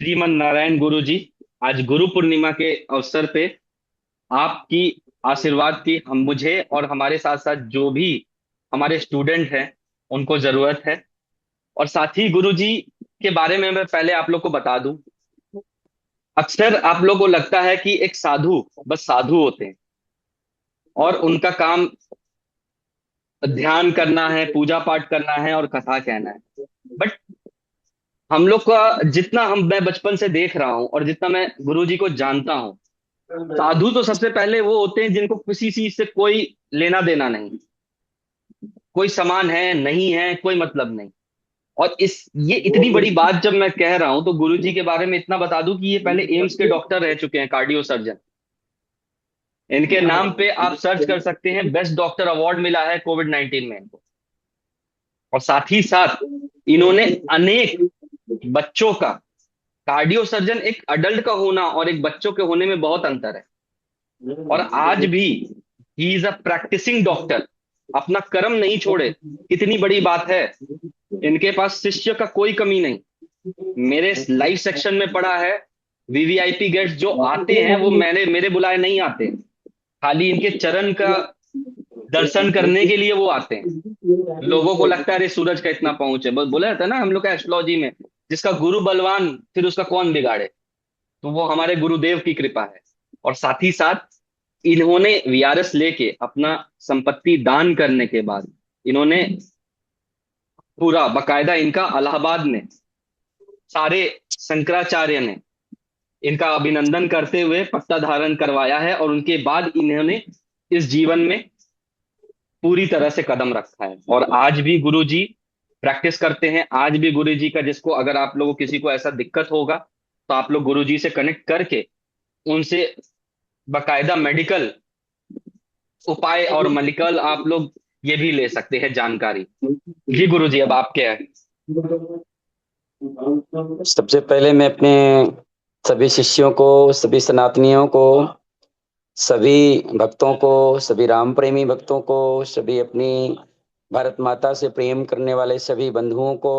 श्रीमन नारायण गुरु जी, आज गुरु पूर्णिमा के अवसर पे आपकी आशीर्वाद की हम मुझे और हमारे साथ साथ जो भी हमारे स्टूडेंट हैं उनको जरूरत है। और साथ ही गुरु जी के बारे में मैं पहले आप लोग को बता दूं। अक्सर आप लोग को लगता है कि एक साधु बस साधु होते हैं और उनका काम ध्यान करना है, पूजा पाठ करना है और कथा कहना है। बट हम लोग का जितना मैं बचपन से देख रहा हूँ और जितना मैं गुरु जी को जानता हूँ, साधु तो सबसे पहले वो होते हैं जिनको किसी चीज से कोई लेना देना नहीं, कोई सामान है नहीं है कोई मतलब नहीं। और इस ये इतनी बड़ी बात जब मैं कह रहा हूं तो गुरुजी के बारे में इतना बता दूं कि ये पहले एम्स के डॉक्टर रह चुके हैं, कार्डियो सर्जन। इनके नाम पे आप सर्च कर सकते हैं, बेस्ट डॉक्टर अवार्ड मिला है कोविड 19 में इनको। और साथ ही साथ इन्होंने अनेक बच्चों का, कार्डियो सर्जन एक अडल्ट का होना और एक बच्चों के होने में बहुत अंतर है। और आज भी he is a practising doctor, अपना कर्म नहीं छोड़े। कितनी बड़ी बात है, इनके पास शिष्य का कोई कमी नहीं। मेरे लाइव सेक्शन में पड़ा है, वीवीआईपी गेस्ट जो आते हैं वो मैंने मेरे बुलाए नहीं आते, खाली इनके चरण का दर्शन करने के लिए वो आते हैं। लोगों को लगता है अरे सूरज का इतना पहुंच है, बस बोला जाता है ना हम लोग का एस्ट्रोलॉजी में, जिसका गुरु बलवान फिर उसका कौन बिगाड़े। तो वो हमारे गुरुदेव की कृपा है। और साथ ही साथ इन्होंने वीआरएस लेके अपना संपत्ति दान करने के बाद इन्होंने पूरा बकायदा इनका इलाहाबाद में सारे शंकराचार्य ने इनका अभिनंदन करते हुए पट्टा धारण करवाया है। और उनके बाद इन्होंने इस जीवन में पूरी तरह से कदम रखा है। और आज भी गुरु जी प्रैक्टिस करते हैं। आज भी गुरु जी का, जिसको अगर आप लोगों किसी को ऐसा दिक्कत होगा तो आप लोग गुरु जी से कनेक्ट करके उनसे बकायदा मेडिकल उपाय और मेडिकल आप लोग ये भी ले सकते हैं जानकारी। जी गुरु जी, अब आप क्या है। सबसे पहले मैं अपने सभी शिष्यों को, सभी सनातनियों को, सभी भक्तों को, सभी राम प्रेमी भक्तों को, सभी अपनी भारत माता से प्रेम करने वाले सभी बंधुओं को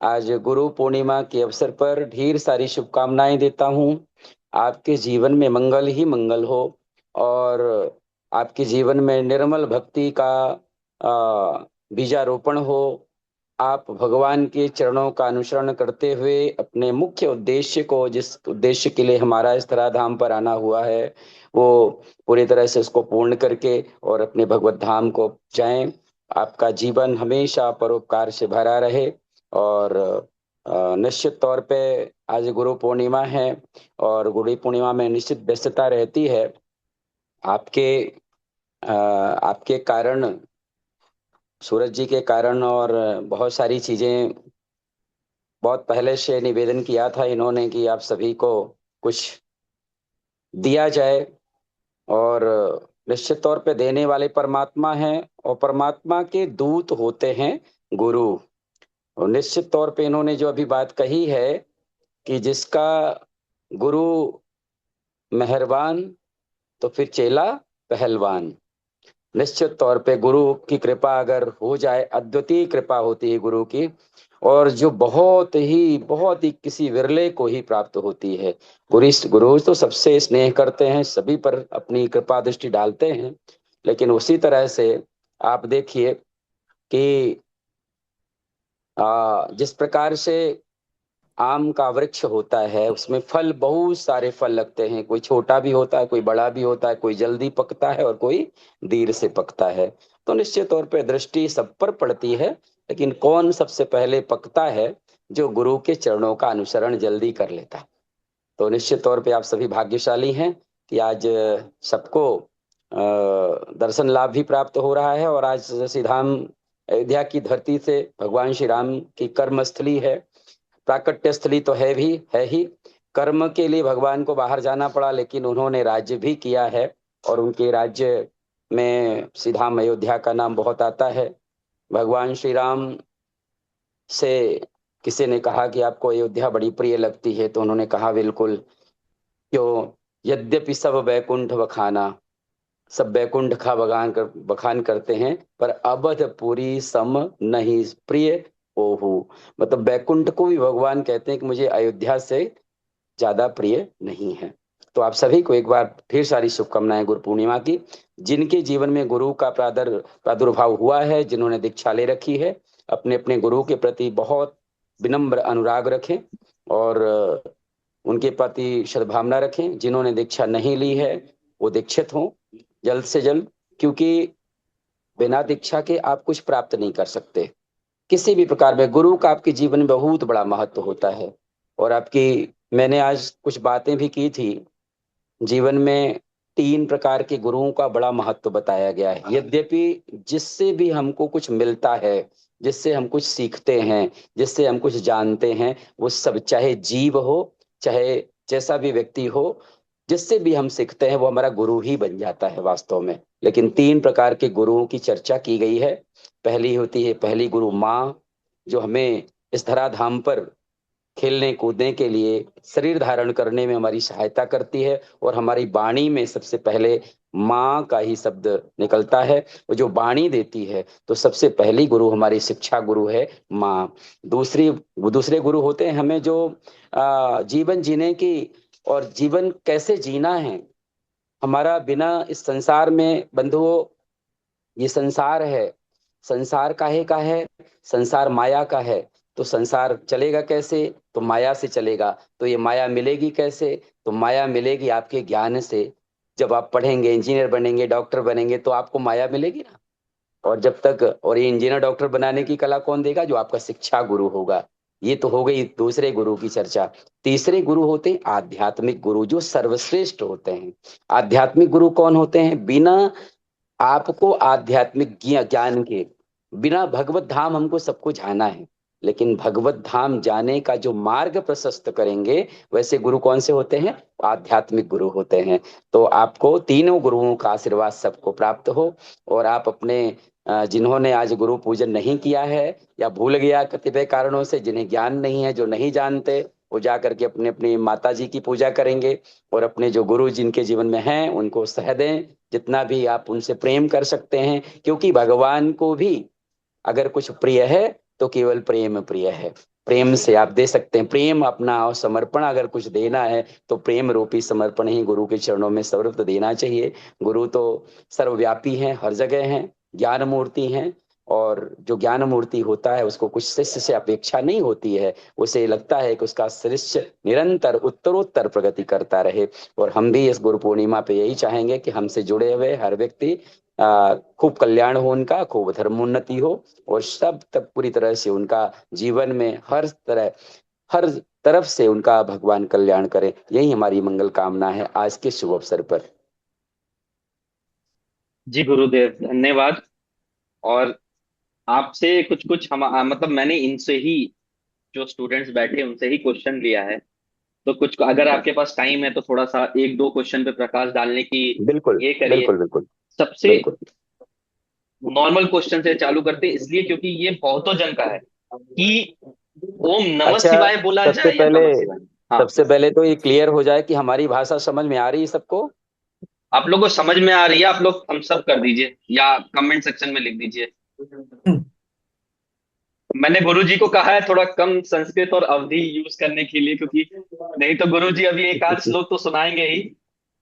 आज गुरु पूर्णिमा के अवसर पर ढेर सारी शुभकामनाएं देता हूं। आपके जीवन में मंगल ही मंगल हो और आपके जीवन में निर्मल भक्ति का बीजारोपण हो। आप भगवान के चरणों का अनुसरण करते हुए अपने मुख्य उद्देश्य को, जिस उद्देश्य के लिए हमारा इस धराधाम पर आना हुआ है, वो पूरी तरह से उसको पूर्ण करके और अपने भगवत धाम को जाएं। आपका जीवन हमेशा परोपकार से भरा रहे। और निश्चित तौर पे आज गुरु पूर्णिमा है और गुरु पूर्णिमा में निश्चित व्यस्तता रहती है। आपके आपके कारण, सूरज जी के कारण, और बहुत सारी चीजें बहुत पहले से निवेदन किया था इन्होंने कि आप सभी को कुछ दिया जाए। और निश्चित तौर पे देने वाले परमात्मा हैं और परमात्मा के दूत होते हैं गुरु। और निश्चित तौर पे इन्होंने जो अभी बात कही है कि जिसका गुरु मेहरबान तो फिर चेला पहलवान। निश्चित तौर पे गुरु की कृपा अगर हो जाए, अद्वितीय कृपा होती है गुरु की, और जो बहुत ही किसी विरले को ही प्राप्त होती है। गुरु गुरु तो सबसे स्नेह करते हैं, सभी पर अपनी कृपा दृष्टि डालते हैं। लेकिन उसी तरह से आप देखिए कि जिस प्रकार से आम का वृक्ष होता है, उसमें फल, बहुत सारे फल लगते हैं, कोई छोटा भी होता है, कोई बड़ा भी होता है, कोई जल्दी पकता है और कोई देर से पकता है। तो निश्चित तौर पे दृष्टि सब पर पड़ती है, लेकिन कौन सबसे पहले पकता है? जो गुरु के चरणों का अनुसरण जल्दी कर लेता है। तो निश्चित तौर पे आप सभी भाग्यशाली हैं कि आज सबको दर्शन लाभ भी प्राप्त हो रहा है। और आज श्री धाम अयोध्या की धरती से भगवान श्री राम की कर्मस्थली है, प्राकट्य स्थली तो है ही। कर्म के लिए भगवान को बाहर जाना पड़ा, लेकिन उन्होंने राज्य भी किया है और उनके राज्य में श्री धाम अयोध्या का नाम बहुत आता है। भगवान श्री राम से किसी ने कहा कि आपको अयोध्या बड़ी प्रिय लगती है, तो उन्होंने कहा बिल्कुल। क्यों? यद्यपि सब वैकुंठ बखाना, सब बैकुंठ का बखान करते हैं, पर अवधपुरी सम नहीं प्रिय ओहू। मतलब बैकुंठ को भी भगवान कहते हैं कि मुझे अयोध्या से ज्यादा प्रिय नहीं है। तो आप सभी को एक बार ढेर सारी शुभकामनाएं गुरु पूर्णिमा की। जिनके जीवन में गुरु का प्रादुर्भाव हुआ है, जिन्होंने दीक्षा ले रखी है, अपने अपने गुरु के प्रति बहुत विनम्र अनुराग रखें और उनके प्रति सद्भावना रखें। जिन्होंने दीक्षा नहीं ली है वो दीक्षित हों जल्द से जल्द, क्योंकि बिना दीक्षा के आप कुछ प्राप्त नहीं कर सकते। किसी भी प्रकार में गुरु का आपके जीवन में बहुत बड़ा महत्व होता है। और आपकी, मैंने आज कुछ बातें भी की थी जीवन में, 3 प्रकार के गुरुओं का बड़ा महत्व बताया गया है। यद्यपि जिससे भी हमको कुछ मिलता है, जिससे हम कुछ सीखते हैं, जिससे हम कुछ जानते हैं, वो सब चाहे जीव हो, चाहे जैसा भी व्यक्ति हो, जिससे भी हम सीखते हैं वो हमारा गुरु ही बन जाता है वास्तव में। लेकिन 3 प्रकार के गुरुओं की चर्चा की गई है। पहली गुरु माँ, जो हमें इस धराधाम पर खेलने कूदने के लिए, शरीर धारण करने में हमारी सहायता करती है। और हमारी वाणी में सबसे पहले माँ का ही शब्द निकलता है। वो जो वाणी देती है, तो सबसे पहली गुरु हमारी शिक्षा गुरु है माँ। दूसरे गुरु होते हैं हमें जो जीवन जीने की और जीवन कैसे जीना है हमारा बिना इस संसार में। बंधुओं, ये संसार है, संसार काहे का है? संसार माया का है। तो संसार चलेगा कैसे? तो माया से चलेगा। तो ये माया मिलेगी कैसे? तो माया मिलेगी आपके ज्ञान से। जब आप पढ़ेंगे, इंजीनियर बनेंगे, डॉक्टर बनेंगे, तो आपको माया मिलेगी ना। और जब तक, और ये इंजीनियर डॉक्टर बनाने की कला कौन देगा? जो आपका शिक्षा गुरु होगा। ये तो हो गई दूसरे गुरु की चर्चा। तीसरे गुरु होते हैं आध्यात्मिक गुरु, जो सर्वश्रेष्ठ होते हैं। आध्यात्मिक गुरु कौन होते हैं? बिना आपको आध्यात्मिक ज्ञान के, बिना भगवत धाम, हमको सबको जाना है, लेकिन भगवत धाम जाने का जो मार्ग प्रशस्त करेंगे, वैसे गुरु कौन से होते हैं? आध्यात्मिक गुरु होते हैं। तो आपको तीनों गुरुओं का आशीर्वाद सबको प्राप्त हो। और आप अपने जिन्होंने आज गुरु पूजन नहीं किया है या भूल गया कतिपय कारणों से, जिन्हें ज्ञान नहीं है, जो नहीं जानते, वो जा करके अपने अपनी माता जी की पूजा करेंगे। और अपने जो गुरु जिनके जीवन में हैं उनको सह दें, जितना भी आप उनसे प्रेम कर सकते हैं। क्योंकि भगवान को भी अगर कुछ प्रिय है तो केवल प्रेम प्रिय है। प्रेम से आप दे सकते हैं, प्रेम अपना और समर्पण अगर कुछ देना है तो प्रेम रूपी समर्पण ही गुरु के चरणों में सर्वत्र देना चाहिए। गुरु तो सर्वव्यापी हैं, हर जगह हैं, ज्ञान मूर्ति हैं। और जो ज्ञान मूर्ति होता है उसको कुछ शिष्य से अपेक्षा नहीं होती है। उसे लगता है कि उसका शिष्य निरंतर उत्तरोत्तर प्रगति करता रहे। और हम भी इस गुरु पूर्णिमा पे यही चाहेंगे कि हमसे जुड़े हुए हर व्यक्ति खूब कल्याण हो, उनका खूब धर्मोन्नति हो, और सब तक पूरी तरह से उनका जीवन में हर तरफ से उनका भगवान कल्याण करे। यही हमारी मंगल कामना है आज के शुभ अवसर पर। जी गुरुदेव, धन्यवाद। और आपसे कुछ कुछ मतलब मैंने इनसे ही, जो स्टूडेंट्स बैठे उनसे ही क्वेश्चन लिया है। तो कुछ अगर आपके पास टाइम है तो थोड़ा सा एक दो क्वेश्चन पे प्रकाश डालने की बिल्कुल ये करिए। बिल्कुल बिल्कुल सबसे बिल्कुल। नॉर्मल क्वेश्चन से चालू करते हैं, इसलिए क्योंकि ये बहुतों जन का है कि ओम नमः अच्छा, शिवाय बोला सबसे जाए या पहले नमः शिवाय। हाँ, सबसे पहले तो ये क्लियर हो जाए कि हमारी भाषा समझ में आ रही है सबको। आप लोगों को समझ में आ रही है? आप लोग थम्स अप कर दीजिए या कमेंट सेक्शन में लिख दीजिए। मैंने गुरुजी को कहा है थोड़ा कम संस्कृत और अवधि यूज करने के लिए, क्योंकि नहीं तो गुरुजी अभी एक आध श्लोक तो सुनाएंगे ही।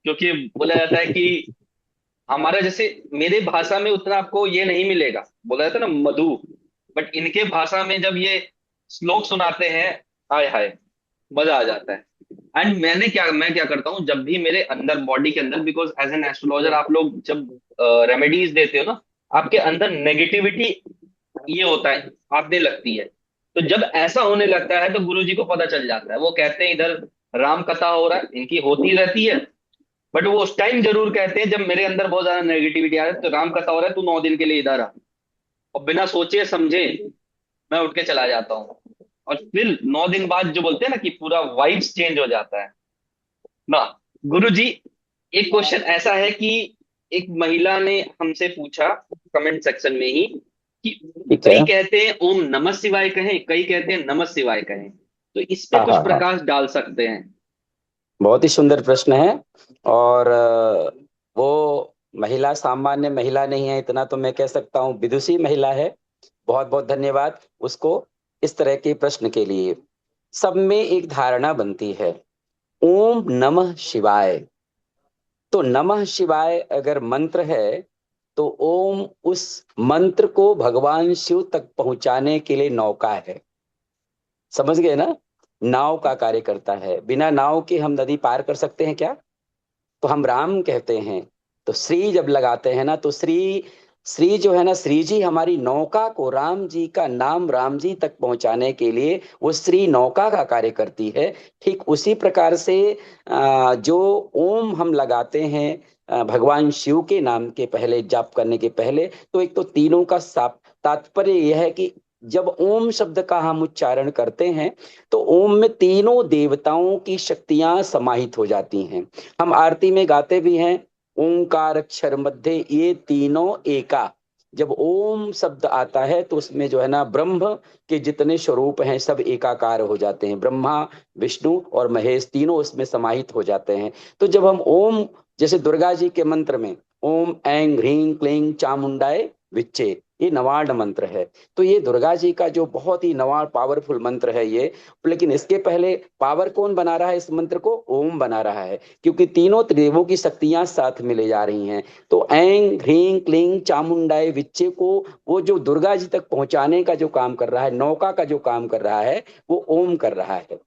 क्योंकि बोला जाता है कि हमारा जैसे, मेरे भाषा में उतना आपको ये नहीं मिलेगा, बोला जाता है ना मधु, बट इनके भाषा में जब ये श्लोक सुनाते हैं, हाय हाय, मजा आ जाता है। एंड मैं क्या करता हूँ जब भी मेरे अंदर बॉडी के अंदर, बिकॉज एज एन एस्ट्रोलॉजर आप लोग जब रेमेडीज देते हो ना, आपके अंदर नेगेटिविटी ये होता है, आने लगती है। तो जब ऐसा होने लगता है तो गुरुजी को पता चल जाता है। वो कहते हैं इधर राम कथा हो रहा है, इनकी होती रहती है, बट वो उस टाइम जरूर कहते हैं जब मेरे अंदर बहुत ज्यादा नेगेटिविटी आ रही है, तो राम कथा हो रहा है, तू 9 दिन के लिए इधर आ। और बिना सोचे समझे मैं उठ के चला जाता हूँ। और फिर 9 दिन बाद जो बोलते हैं ना कि पूरा वाइब्स चेंज हो जाता है ना। गुरुजी, एक क्वेश्चन ऐसा है कि एक महिला ने हमसे पूछा कमेंट सेक्शन में ही कि ठीक है। कई कहते हैं ओम नमः शिवाय कहें, कई कहते हैं नमः शिवाय कहें, तो इस पे हाँ कुछ हाँ हाँ, प्रकाश डाल सकते हैं? बहुत ही सुंदर प्रश्न है। और वो महिला सामान्य महिला नहीं है, इतना तो मैं कह सकता हूँ, विदुषी महिला है। बहुत बहुत धन्यवाद उसको इस तरह के प्रश्न के लिए। सब में एक धारणा बनती है ओम नमः शिवाय। तो नमः शिवाय अगर मंत्र है तो ओम उस मंत्र को भगवान शिव तक पहुंचाने के लिए नौका है। समझ गए ना? नाव का कार्य करता है। बिना नाव के हम नदी पार कर सकते हैं क्या? तो हम राम कहते हैं। तो श्री जब लगाते हैं ना तो श्री, श्री जो है ना, श्री जी हमारी नौका को राम जी का नाम राम जी तक पहुंचाने के लिए वो श्री नौका का कार्य करती है। ठीक उसी प्रकार से जो ओम हम लगाते हैं भगवान शिव के नाम के पहले, जाप करने के पहले, तो एक तो तीनों का तात्पर्य यह है कि जब ओम शब्द का हम उच्चारण करते हैं तो ओम में तीनों देवताओं की शक्तियां समाहित हो जाती हैं। हम आरती में गाते भी हैं, ओंकार अक्षर मध्य ये तीनों एका। जब ओम शब्द आता है तो उसमें जो है ना ब्रह्म के जितने स्वरूप हैं सब एकाकार हो जाते हैं। ब्रह्मा, विष्णु और महेश तीनों उसमें समाहित हो जाते हैं। तो जब हम ओम, जैसे दुर्गा जी के मंत्र में ओम ऐं ह्रीं क्लीं चामुंडाय विच्चे, ये नवार्ण मंत्र है। तो ये दुर्गा जी का जो बहुत ही नवार्ण पावरफुल मंत्र है ये। लेकिन इसके पहले पावर कौन बना रहा है इस मंत्र को? ओम बना रहा है, क्योंकि तीनों देवों की शक्तियां साथ में ले जा रही हैं। तो ऐं ह्रीं क्लीं चामुंडाय विच्चे को वो जो दुर्गा जी तक पहुंचाने का जो काम कर रहा है, नौका का जो काम कर रहा है, वो ओम कर रहा है।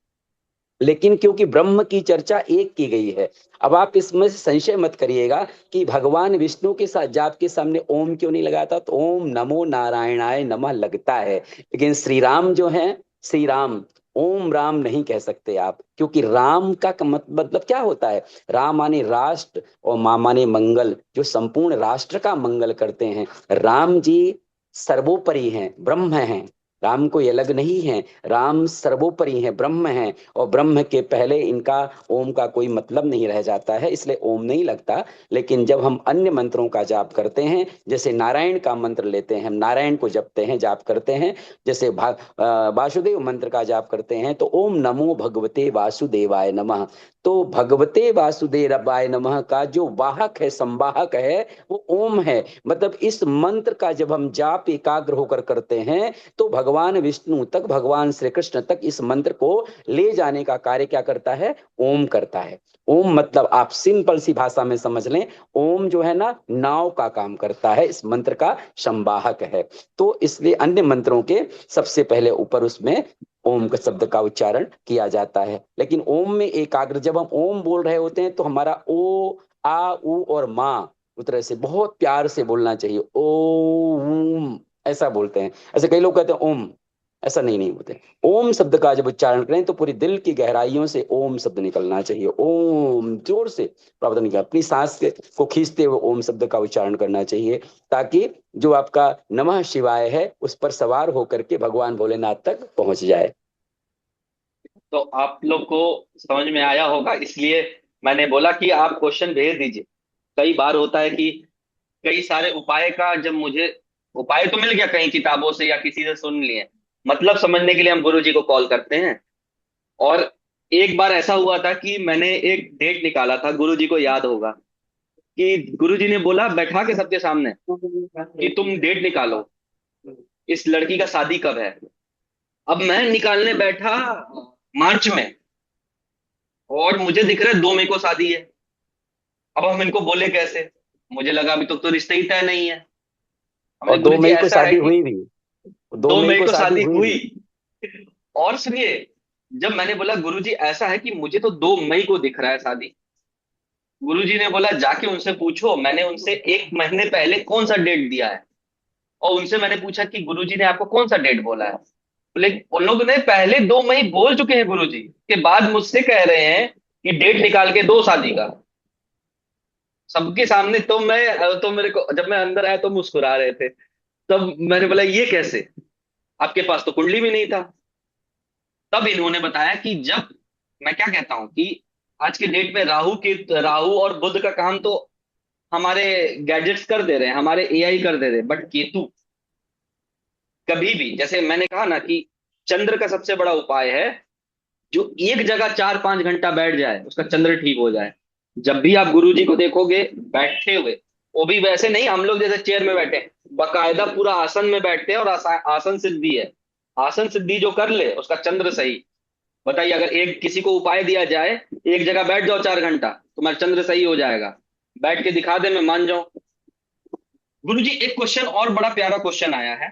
लेकिन क्योंकि ब्रह्म की चर्चा एक की गई है, अब आप इसमें से संशय मत करिएगा कि भगवान विष्णु के साथ जाप के सामने ओम क्यों नहीं लगाता। तो ओम नमो नारायणाय नमः लगता है। लेकिन श्री राम जो है, श्री राम, ओम राम नहीं कह सकते आप, क्योंकि राम का मतलब क्या होता है? राम माने राष्ट्र और मां माने मंगल, जो संपूर्ण राष्ट्र का मंगल करते हैं। राम जी सर्वोपरि हैं, ब्रह्म हैं। राम कोई अलग नहीं है, राम सर्वोपरि है, ब्रह्म है। और ब्रह्म के पहले इनका ओम का कोई मतलब नहीं रह जाता है, इसलिए ओम नहीं लगता। लेकिन जब हम अन्य मंत्रों का जाप करते हैं, जैसे नारायण का मंत्र लेते हैं, हम नारायण को जपते हैं, जाप करते हैं, जैसे वासुदेव मंत्र का जाप करते हैं, तो ओम नमो भगवते वासुदेवाय नमः। तो भगवते वासुदेवाय नमः का जो वाहक है, संवाहक है, वो ओम है। मतलब इस मंत्र का जब हम जाप एकाग्र होकर करते हैं तो भगवान विष्णु तक, भगवान श्री कृष्ण तक इस मंत्र को ले जाने का कार्य क्या करता है? ओम करता है। ओम मतलब आप सिंपल सी भाषा में समझ लें, ओम जो है ना नाव का काम करता है, इस मंत्र का संवाहक है। तो इसलिए अन्य मंत्रों के सबसे पहले ऊपर उसमें ओम का शब्द का उच्चारण किया जाता है। लेकिन ओम में एकाग्र, जब हम ओम बोल रहे होते हैं तो हमारा ओ, आ, उ और माँ उस से बहुत प्यार से बोलना चाहिए। ओम ऐसा बोलते हैं। ऐसे कई लोग कहते हैं ओम, ऐसा नहीं, नहीं बोलते। ओम शब्द का जब उच्चारण करें तो पूरी दिल की गहराइयों से ओम शब्द निकलना चाहिए। ओम जोर से प्रावधान नहीं, अपनी सांस को खींचते हुए ओम शब्द का उच्चारण करना चाहिए, ताकि जो आपका नमः शिवाय है उस पर सवार होकर के भगवान भोलेनाथ तक पहुंच जाए। तो आप लोग को समझ में आया होगा, इसलिए मैंने बोला कि आप क्वेश्चन भेज दीजिए। कई बार होता है कि कई सारे उपाय का जब मुझे उपाय तो मिल गया कहीं किताबों से या किसी से सुन लिए, मतलब समझने के लिए हम गुरु जी को कॉल करते हैं। और एक बार ऐसा हुआ था कि मैंने एक डेट निकाला था, गुरु जी को याद होगा कि गुरु जी ने बोला बैठा के सबके सामने कि तुम डेट निकालो, इस लड़की का शादी कब है। अब मैं निकालने बैठा मार्च में, और मुझे दिख रहा है 2 मई को शादी है। अब हम इनको बोले कैसे? मुझे लगा अभी तो रिश्ता ही तय नहीं है। हमने और दो गुरु जी मई को ऐसा है शादी कि हुई भी, दो दो मई मई को को शादी शादी हुई हुई। भी। और सुनिए, जब मैंने बोला गुरु जी ऐसा है कि मुझे तो 2 मई को दिख रहा है शादी, गुरु जी ने बोला जाके उनसे पूछो मैंने उनसे 1 महीने पहले कौन सा डेट दिया है। और उनसे मैंने पूछा कि गुरु जी ने आपको कौन सा डेट बोला है। लेकिन उन लोगों ने पहले 2 मई बोल चुके हैं गुरु जी, के बाद मुझसे कह रहे हैं कि डेट निकाल के दो शादी का, सबके सामने। तो मैं तो मेरे को जब मैं अंदर आया तो मुस्कुरा रहे थे। तब मैंने बोला ये कैसे, आपके पास तो कुंडली भी नहीं था। तब इन्होंने बताया कि जब, मैं क्या कहता हूं कि आज के डेट में राहु और बुध का काम तो हमारे गैजेट्स कर दे रहे हैं, हमारे एआई कर दे रहे हैं, बट केतु कभी भी, जैसे मैंने कहा ना कि चंद्र का सबसे बड़ा उपाय है, जो एक जगह 4-5 घंटा बैठ जाए उसका चंद्र ठीक हो जाए। जब भी आप गुरु जी को देखोगे बैठे हुए, वो भी वैसे नहीं हम लोग जैसे चेयर में बैठे, बाकायदा पूरा आसन में बैठते हैं, और आसन सिद्धि है। आसन सिद्धि जो कर ले उसका चंद्र सही। बताइए, अगर एक किसी को उपाय दिया जाए, एक जगह बैठ जाओ 4 घंटा, तुम्हारा चंद्र सही हो जाएगा, बैठ के दिखा दे, मैं मान जाऊं। गुरुजी एक क्वेश्चन और बड़ा प्यारा क्वेश्चन आया है,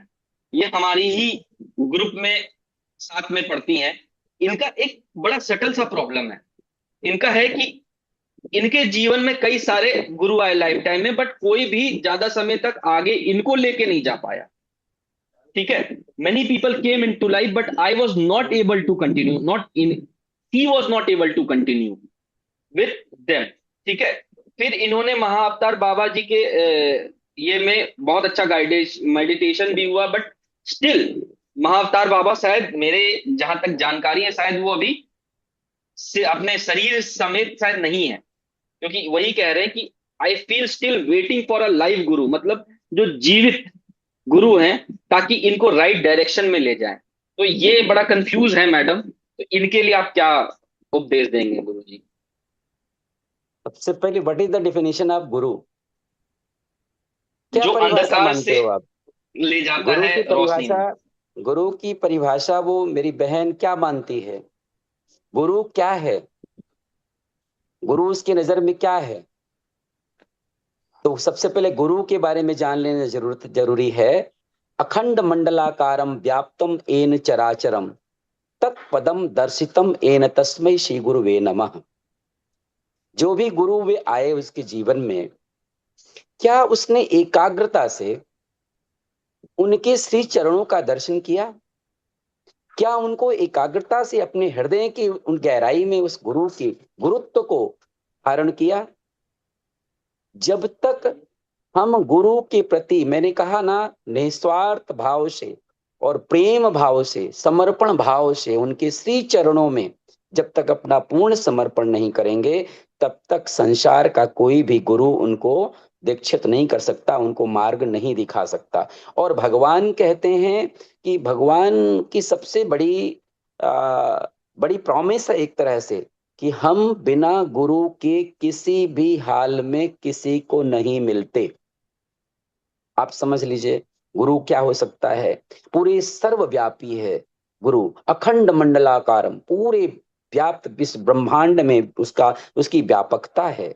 ये हमारी ही ग्रुप में साथ में पढ़ती हैं। इनका एक बड़ा सटल सा प्रॉब्लम है। इनका है कि इनके जीवन में कई सारे गुरु आए लाइफ टाइम में, बट कोई भी ज्यादा समय तक आगे इनको लेके नहीं जा पाया। ठीक है, many people came in to life but I was not able to continue, not in, he was not able to continue with them. ठीक है, फिर इन्होंने महाअवतार बाबा जी के ये में बहुत अच्छा गाइडेंस मेडिटेशन भी हुआ, बट स्टिल महाअवतार बाबा शायद, मेरे जहां तक जानकारी है, शायद वो अभी से अपने शरीर समेत शायद नहीं है, क्योंकि वही कह रहे हैं कि I feel still waiting for a live गुरु, मतलब जो जीवित गुरु हैं, ताकि इनको राइट डायरेक्शन में ले जाएं। तो ये बड़ा कंफ्यूज है मैडम, तो इनके लिए आप क्या उपदेश देंगे गुरु जी? सबसे पहले, what is the definition of गुरु? क्या जो परिभाषा अंधकार मानते से हो आप? ले जाता गुरु है की रोशनी परिभाषा, में। गुरु की परिभाषा वो मेरी बहन क्या मानती है? गुरु क्या है? गुरु उसकी नजर में क्या है? तो सबसे पहले गुरु के बारे में जान लेना जरूरी है। अखंड मंडलाकारम व्याप्तम येन चराचरम तत्पदम दर्शितम येन तस्मै श्री गुरुवे नमः। जो भी गुरु वे आए उसके जीवन में, क्या उसने एकाग्रता से उनके श्री चरणों का दर्शन किया? क्या उनको एकाग्रता से अपने हृदय की उन गहराई में उस गुरु की गुरुत्व को धारण किया? जब तक हम गुरु के प्रति, मैंने कहा ना, निस्वार्थ भाव से और प्रेम भाव से, समर्पण भाव से उनके श्री चरणों में जब तक अपना पूर्ण समर्पण नहीं करेंगे, तब तक संसार का कोई भी गुरु उनको दीक्षित नहीं कर सकता, उनको मार्ग नहीं दिखा सकता। और भगवान कहते हैं कि भगवान की सबसे बड़ी प्रॉमिस है एक तरह से, कि हम बिना गुरु के किसी भी हाल में किसी को नहीं मिलते। आप समझ लीजिए, गुरु क्या हो सकता है? पूरे सर्वव्यापी है गुरु, अखंड मंडलाकारम, पूरे व्याप्त इस ब्रह्मांड में उसका उसकी व्यापकता है।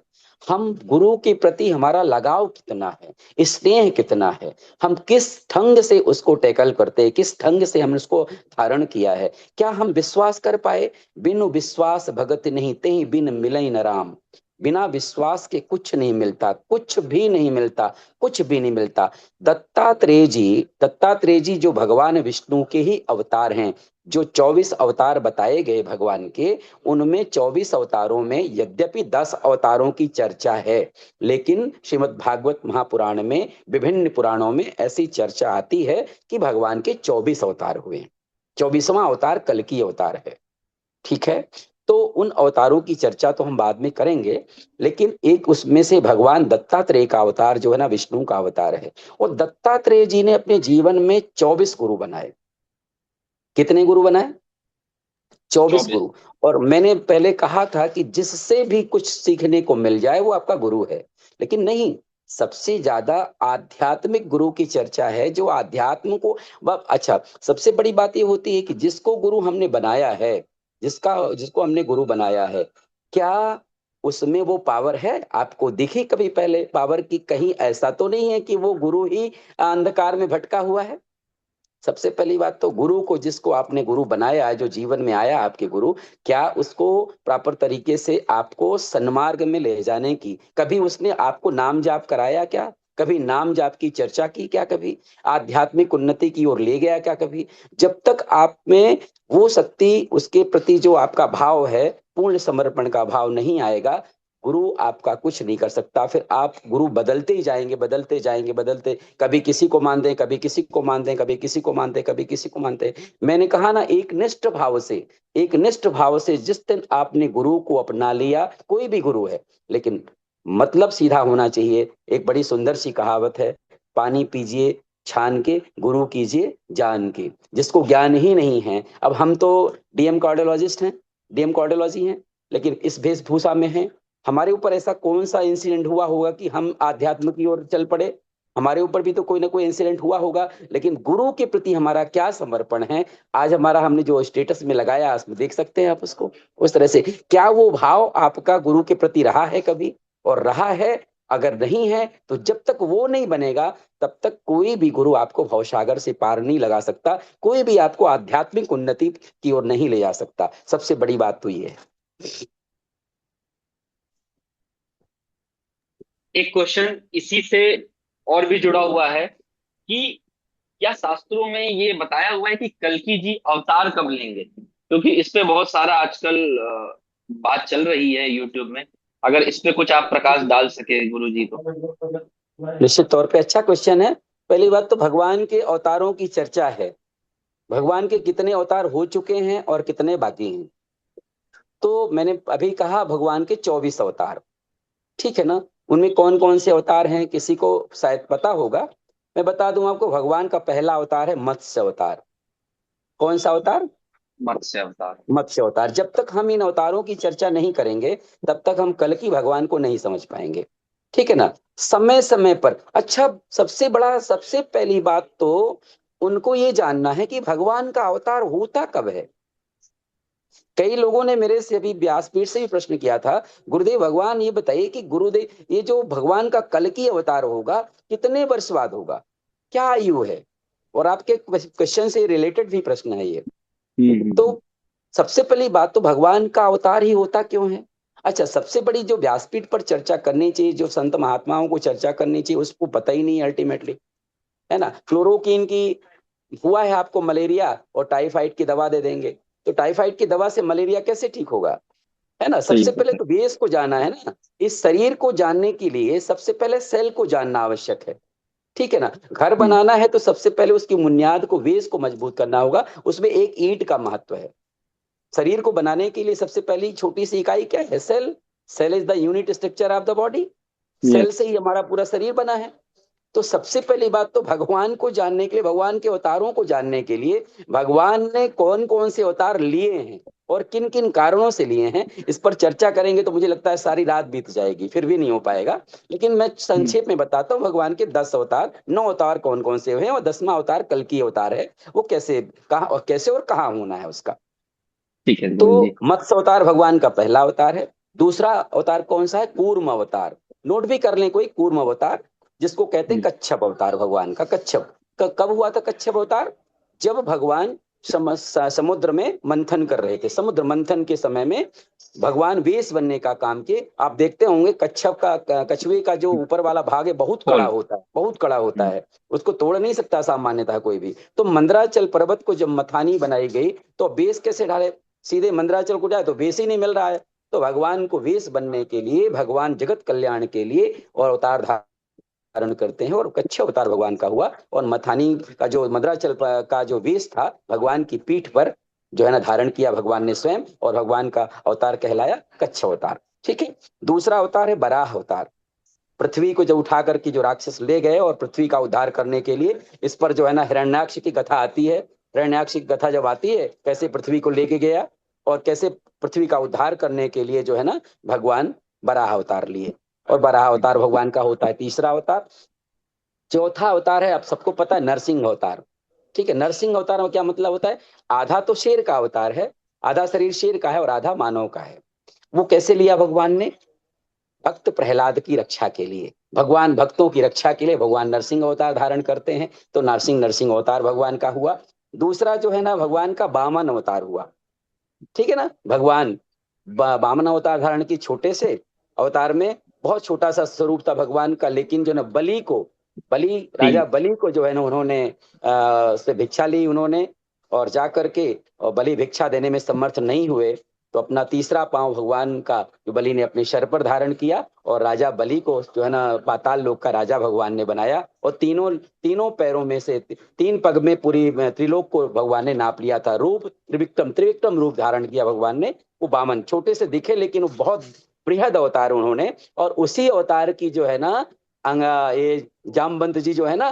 हम गुरु के प्रति हमारा लगाव कितना है, स्नेह कितना है, हम किस ढंग से उसको टैकल करते हैं, किस ढंग से हमने उसको धारण किया है, क्या हम विश्वास कर पाए? बिनु विश्वास भगत नहीं, ते बिन मिलई न राम। बिना विश्वास के कुछ नहीं मिलता, कुछ भी नहीं मिलता, कुछ भी नहीं मिलता। दत्तात्रेय जी जो भगवान विष्णु के ही अवतार हैं, जो 24 अवतार बताए गए भगवान के, उनमें 24 अवतारों में यद्यपि 10 अवतारों की चर्चा है, लेकिन श्रीमद् भागवत महापुराण में, विभिन्न पुराणों में ऐसी चर्चा आती है कि भगवान के 24 अवतार हुए। 24वां अवतार कल्कि अवतार है। ठीक है, तो उन अवतारों की चर्चा तो हम बाद में करेंगे, लेकिन एक उसमें से भगवान दत्तात्रेय का अवतार जो है ना, विष्णु का अवतार है। और दत्तात्रेय जी ने अपने जीवन में 24 गुरु बनाए। कितने गुरु बनाए? 24 24। गुरु। और मैंने पहले कहा था कि जिससे भी कुछ सीखने को मिल जाए वो आपका गुरु है, लेकिन नहीं, सबसे ज्यादा आध्यात्मिक गुरु की चर्चा है, जो आध्यात्म को अच्छा, सबसे बड़ी बात ये होती है कि जिसको गुरु हमने बनाया है, जिसका जिसको हमने गुरु बनाया है, क्या उसमें वो पावर है? आपको दिखी कभी पहले पावर की? कहीं ऐसा तो नहीं है कि वो गुरु ही अंधकार में भटका हुआ है। सबसे पहली बात तो, गुरु को, जिसको आपने गुरु बनाया है, जो जीवन में आया आपके गुरु, क्या उसको प्रॉपर तरीके से आपको सन्मार्ग में ले जाने की कभी उसने आपको नाम जाप कराया क्या? कभी नाम जाप की चर्चा की क्या? कभी आध्यात्मिक उन्नति की ओर ले गया क्या? कभी? जब तक आप में वो शक्ति, उसके प्रति जो आपका भाव है, पूर्ण समर्पण का भाव नहीं आएगा, गुरु आपका कुछ नहीं कर सकता। फिर आप गुरु बदलते ही जाएंगे, बदलते जाएंगे, बदलते, कभी किसी को मान दें, कभी किसी को मान दें, कभी किसी को मानते, कभी किसी को मानते। मैंने कहा ना, एक निष्ठ भाव से, एक निष्ठ भाव से जिस दिन आपने गुरु को अपना लिया, कोई भी गुरु है, लेकिन मतलब सीधा होना चाहिए। एक बड़ी सुंदर सी कहावत है, पानी पीजिए छान के, गुरु कीजिए जान के। जिसको ज्ञान ही नहीं है, अब हम तो डीएम कार्डियोलॉजिस्ट हैं, डीएम कार्डियोलॉजी हैं, लेकिन इस वेशभूषा में हैं। हमारे ऊपर ऐसा कौन सा इंसिडेंट हुआ होगा कि हम आध्यात्म की ओर चल पड़े? हमारे ऊपर भी तो कोई ना कोई इंसिडेंट हुआ होगा, लेकिन गुरु के प्रति हमारा क्या समर्पण है, आज हमारा हमने जो स्टेटस में लगाया उसमें देख सकते हैं आप उसको। उस तरह से क्या वो भाव आपका गुरु के प्रति रहा है कभी, और रहा है? अगर नहीं है तो जब तक वो नहीं बनेगा तब तक कोई भी गुरु आपको भवसागर से पार नहीं लगा सकता, कोई भी आपको आध्यात्मिक उन्नति की ओर नहीं ले जा सकता। सबसे बड़ी बात तो ये है। एक क्वेश्चन इसी से और भी जुड़ा हुआ है कि क्या शास्त्रों में ये बताया हुआ है कि कल्कि जी अवतार कब लेंगे? क्योंकि इस पे बहुत सारा आजकल बात चल रही है यूट्यूब में। अगर इस पे कुछ आप प्रकाश डाल सके गुरु जी तो। निश्चित तौर पे अच्छा क्वेश्चन है। पहली बात तो भगवान के अवतारों की चर्चा है, भगवान के कितने अवतार हो चुके हैं और कितने बाकी हैं। तो मैंने अभी कहा भगवान के 24 अवतार, ठीक है ना। उनमें कौन कौन से अवतार हैं किसी को शायद पता होगा, मैं बता दूं आपको। भगवान का पहला अवतार है मत्स्य अवतार। कौन सा अवतार? मत्स्य अवतार। मत्स्य अवतार। जब तक हम इन अवतारों की चर्चा नहीं करेंगे तब तक हम कल की भगवान को नहीं समझ पाएंगे, ठीक है ना। समय समय पर, अच्छा, सबसे बड़ा, सबसे पहली बात तो उनको ये जानना है कि भगवान का अवतार होता कब है। कई लोगों ने मेरे से अभी व्यासपीठ से भी प्रश्न किया था, गुरुदेव भगवान ये बताइए कि गुरुदेव ये जो भगवान का कल की अवतार होगा कितने वर्ष बाद होगा, क्या आयु है? और आपके क्वेश्चन से रिलेटेड भी प्रश्न है ये। हम्म। तो सबसे पहली बात तो भगवान का अवतार ही होता क्यों है। अच्छा, सबसे बड़ी जो व्यासपीठ पर चर्चा करनी चाहिए, जो संत महात्माओं को चर्चा करनी चाहिए, उसको पता ही नहीं अल्टीमेटली, है ना। क्लोरोक्वीन की हुआ है आपको मलेरिया और टाइफाइड की दवा दे देंगे, तो टाइफाइड की दवा से मलेरिया कैसे ठीक होगा, है ना। सही सबसे पहले है। तो बेस को जाना है ना। इस शरीर को जानने के लिए सबसे पहले सेल को जानना आवश्यक है, ठीक है ना। घर हम्म। बनाना है तो सबसे पहले उसकी बुनियाद को, बेस को मजबूत करना होगा, उसमें एक ईंट का महत्व है। शरीर को बनाने के लिए सबसे पहली छोटी सी इकाई क्या है? Cell. Cell is the unit structure of the body. Cell yes. से ही हमारा पूरा शरीर बना है। तो सबसे पहली बात तो भगवान को जानने के लिए, भगवान के अवतारों को जानने के लिए, भगवान ने कौन कौन से अवतार लिए हैं और किन किन कारणों से लिए हैं, इस पर चर्चा करेंगे तो मुझे लगता है सारी रात बीत जाएगी, फिर भी नहीं हो पाएगा। लेकिन मैं हम्म। संक्षेप में बताता हूँ भगवान के 10 अवतार, 9 अवतार कौन कौन से हैं, और 10वां अवतार कल की अवतार है। वो कैसे, कहाँ और कैसे और कहाँ होना है उसका। ठीक है तो गुरु जी। मत्स्य अवतार भगवान का पहला अवतार है। दूसरा अवतार कौन सा है? कूर्म अवतार। नोट भी कर लें कोई, कूर्म अवतार, जिसको कहते हैं हम्म। कच्छप अवतार भगवान का। कच्छप कब हुआ था कच्छप अवतार? जब भगवान समुद्र में मंथन कर रहे थे, समुद्र मंथन के समय में भगवान वेश बनने का काम किए। आप देखते होंगे कच्छप का, कछुए का जो ऊपर वाला भाग है बहुत कड़ा खोल। होता है, बहुत कड़ा होता हम्म। है, उसको तोड़ नहीं सकता सामान्यतः कोई भी। तो मंदराचल पर्वत को जब मथानी बनाई गई तो बेस कैसे डाले? सीधे मंदराचल को जाए तो वेश ही नहीं मिल रहा है। तो भगवान को वेश बनने के लिए, भगवान जगत कल्याण के लिए और अवतार धारण करते हैं, और कच्छ अवतार भगवान का हुआ। और मथानी का जो मंदराचल का जो वेश था भगवान की पीठ पर जो है ना धारण किया भगवान ने स्वयं, और भगवान का अवतार कहलाया कच्छ अवतार, ठीक है। दूसरा अवतार है बराह अवतार। पृथ्वी को जो उठा करके जो राक्षस ले गए और पृथ्वी का उद्धार करने के लिए, इस पर जो है ना हिरण्याक्ष की कथा आती है। हिरण्याक्ष की कथा जब आती है, कैसे पृथ्वी को लेके गया और कैसे पृथ्वी का उद्धार करने के लिए जो है ना भगवान बराह अवतार लिए। और बराह अवतार भगवान का होता है तीसरा अवतार। चौथा अवतार है, आप सबको पता है, नरसिंह अवतार, ठीक है। नरसिंह अवतार में क्या मतलब होता है? आधा तो शेर का अवतार है, आधा शरीर शेर का है और आधा मानव का है। वो कैसे लिया भगवान ने? भक्त प्रहलाद की रक्षा के लिए, भगवान भक्तों की रक्षा के लिए भगवान नरसिंह अवतार धारण करते हैं, तो नरसिंह नरसिंह अवतार भगवान का हुआ। दूसरा जो है ना भगवान का वामन अवतार हुआ, ठीक है ना। भगवान वामन अवतार धारण की, छोटे से अवतार में बहुत छोटा सा स्वरूप था भगवान का, लेकिन जो ना बलि को, बलि राजा ठीक। बलि को जो है ना उन्होंने से भिक्षा ली उन्होंने, और जा करके और बलि भिक्षा देने में समर्थ नहीं हुए, तो अपना तीसरा पांव भगवान का जो बलि ने अपने सर पर धारण किया, और राजा बलि को जो है ना पाताल लोक का राजा भगवान ने बनाया, और तीनों तीनों पैरों में से 3 पग में पूरी त्रिलोक को भगवान ने नाप लिया था। रूप त्रिविक्रम, त्रिविक्रम रूप धारण किया भगवान ने। वो बामन छोटे से दिखे लेकिन वो बहुत बृहद अवतार उन्होंने। और उसी अवतार की जो है ना ये जामवंत जी जो है ना,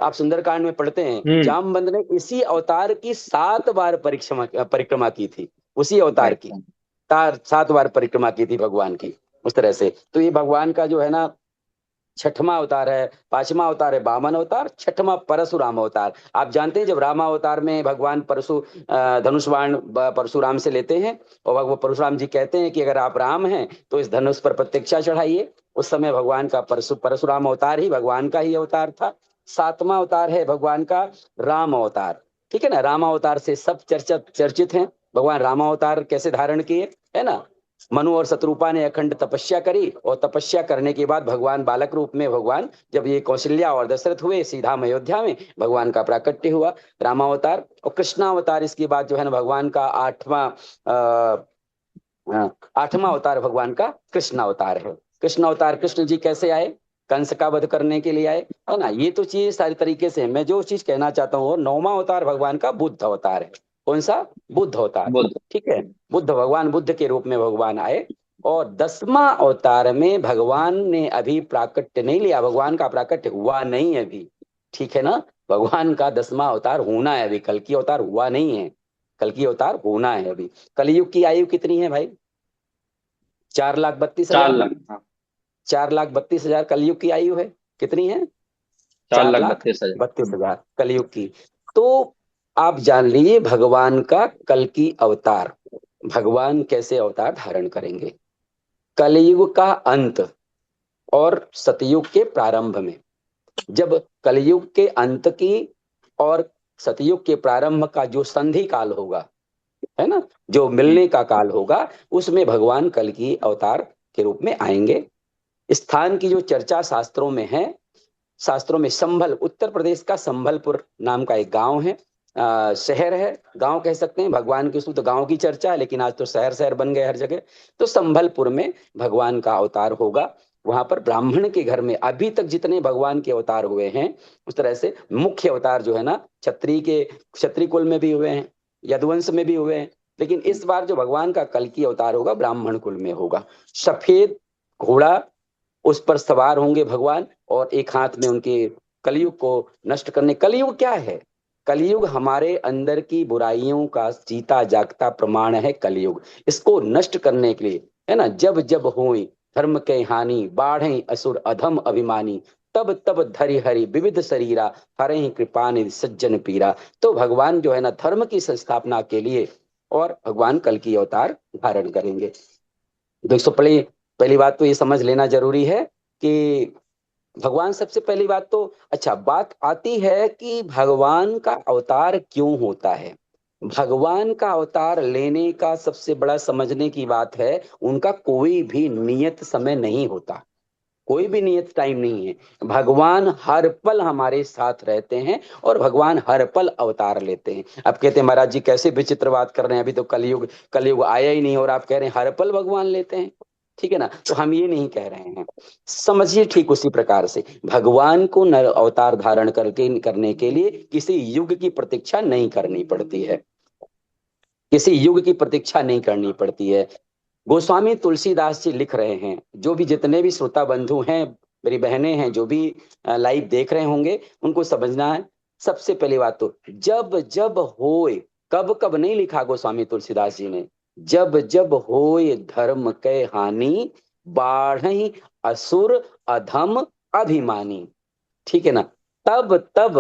आप सुंदरकांड में पढ़ते हैं, हम्म। जामवंत ने इसी अवतार की 7 बार परिक्रमा परिक्रमा की थी, उसी अवतार राइट। की 7 बार परिक्रमा की थी भगवान की। उस तरह से तो ये भगवान का जो है ना छठवां अवतार है, पांचवा अवतार है वामन अवतार, छठवां परशुराम अवतार। आप जानते हैं जब रामा अवतार में भगवान धनुष बाण परशुराम से लेते हैं, और भगवान परशुराम जी कहते हैं कि अगर आप राम हैं तो इस धनुष पर प्रत्यक्षा चढ़ाइए। उस समय भगवान का परशुराम अवतार ही भगवान का ही अवतार था। सातवां अवतार है भगवान का राम अवतार। ठीक है ना, राम अवतार से सब चर्चित हैं। भगवान राम अवतार कैसे धारण किए, है ना। मनु और शत्रुपा ने अखंड तपस्या करी, और तपस्या करने के बाद भगवान बालक रूप में, भगवान जब ये कौशल्या और दशरथ हुए सीधा अयोध्या में, भगवान का प्राकट्य हुआ रामावतार। और कृष्णावतार इसके बाद जो है ना भगवान का आठवां अवतार भगवान का कृष्ण अवतार है। कृष्ण अवतार कृष्ण जी कैसे आए, कंस का वध करने के लिए आए, है ना। ये तो चीज सारी तरीके से है। मैं जो चीज कहना चाहता हूँ, नौवां अवतार भगवान का बुद्ध अवतार है। कौन सा, बुद्ध अवतार। बुद्ध। ठीक है, बुद्ध भगवान बुद्ध के रूप में भगवान आए। और 10वां अवतार में भगवान ने अभी प्राकट्य नहीं लिया, भगवान का प्राकट्य हुआ नहीं है अभी। ठीक है ना, भगवान का 10वां अवतार होना है अभी, कल की अवतार हुआ नहीं है, कल की अवतार होना है अभी। कलयुग की आयु कितनी है भाई, 4,32,000। 4 लाख, हाँ। 4,32,000 कलयुग की आयु है। कितनी है, चार चार लाख लाख बत्तीस हजार बत्तीस हजार कलयुग की। तो आप जान लीजिए भगवान का कल की अवतार, भगवान कैसे अवतार धारण करेंगे कलयुग का अंत और सतयुग के प्रारंभ में। जब कलयुग के अंत की और सतयुग के प्रारंभ का जो संधि काल होगा, है ना, जो हम्म। मिलने का काल होगा, उसमें भगवान कल की अवतार के रूप में आएंगे। स्थान की जो चर्चा शास्त्रों में है, शास्त्रों में संभल, उत्तर प्रदेश का संभलपुर नाम का एक गांव है, शहर है, गांव कह सकते हैं। भगवान की शुद्ध गांव की चर्चा है, लेकिन आज तो शहर शहर बन गए हर जगह। तो संभलपुर में भगवान का अवतार होगा। वहां पर ब्राह्मण के घर में अभी तक जितने भगवान के अवतार हुए हैं, उस तरह से मुख्य अवतार जो है ना, क्षत्रिय कुल में भी हुए हैं, यदुवंश में भी हुए हैं। लेकिन इस बार जो भगवान का कल की अवतार होगा, ब्राह्मण कुल में होगा। सफेद घोड़ा, उस पर सवार होंगे भगवान, और एक हाथ में उनके कलयुग को नष्ट करने। कलयुग क्या है, कलयुग हमारे अंदर की बुराइयों का जीता जागता प्रमाण है कलयुग। इसको नष्ट करने के लिए, है ना, जब जब होई धर्म के हानि, बाढ़े असुर अधम अभिमानी, तब तब धरि हरि विविध शरीरा, हरे ही कृपा निधि सज्जन पीरा। तो भगवान जो है ना धर्म की संस्थापना के लिए, और भगवान कल की अवतार धारण करेंगे। दोस्तों पहली पहली बात तो ये समझ लेना जरूरी है कि भगवान सबसे पहली बात तो, अच्छा बात आती है कि भगवान का अवतार क्यों होता है। भगवान का अवतार लेने का सबसे बड़ा समझने की बात है, उनका कोई भी नियत समय नहीं होता, कोई भी नियत टाइम नहीं है। भगवान हर पल हमारे साथ रहते हैं, और भगवान हर पल अवतार लेते हैं। अब कहते हैं महाराज जी कैसे विचित्र बात कर रहे हैं, अभी तो कलयुग कलयुग आया ही नहीं और आप कह रहे हैं हर पल भगवान लेते हैं। ठीक है ना, तो हम ये नहीं कह रहे हैं। समझिए ठीक उसी प्रकार से भगवान को नर अवतार धारण करके करने के लिए किसी युग की प्रतीक्षा नहीं करनी पड़ती है, किसी युग की प्रतीक्षा नहीं करनी पड़ती है। गोस्वामी तुलसीदास जी लिख रहे हैं, जो भी जितने भी श्रोता बंधु हैं, मेरी बहनें हैं, जो भी लाइव देख रहे होंगे, उनको समझना है। सबसे पहली बात तो, जब जब होए, कब कब नहीं लिखा गोस्वामी तुलसीदास जी ने, जब जब होए धर्म के हानि, बाढ़ असुर अधम अभिमानी। ठीक है ना, तब तब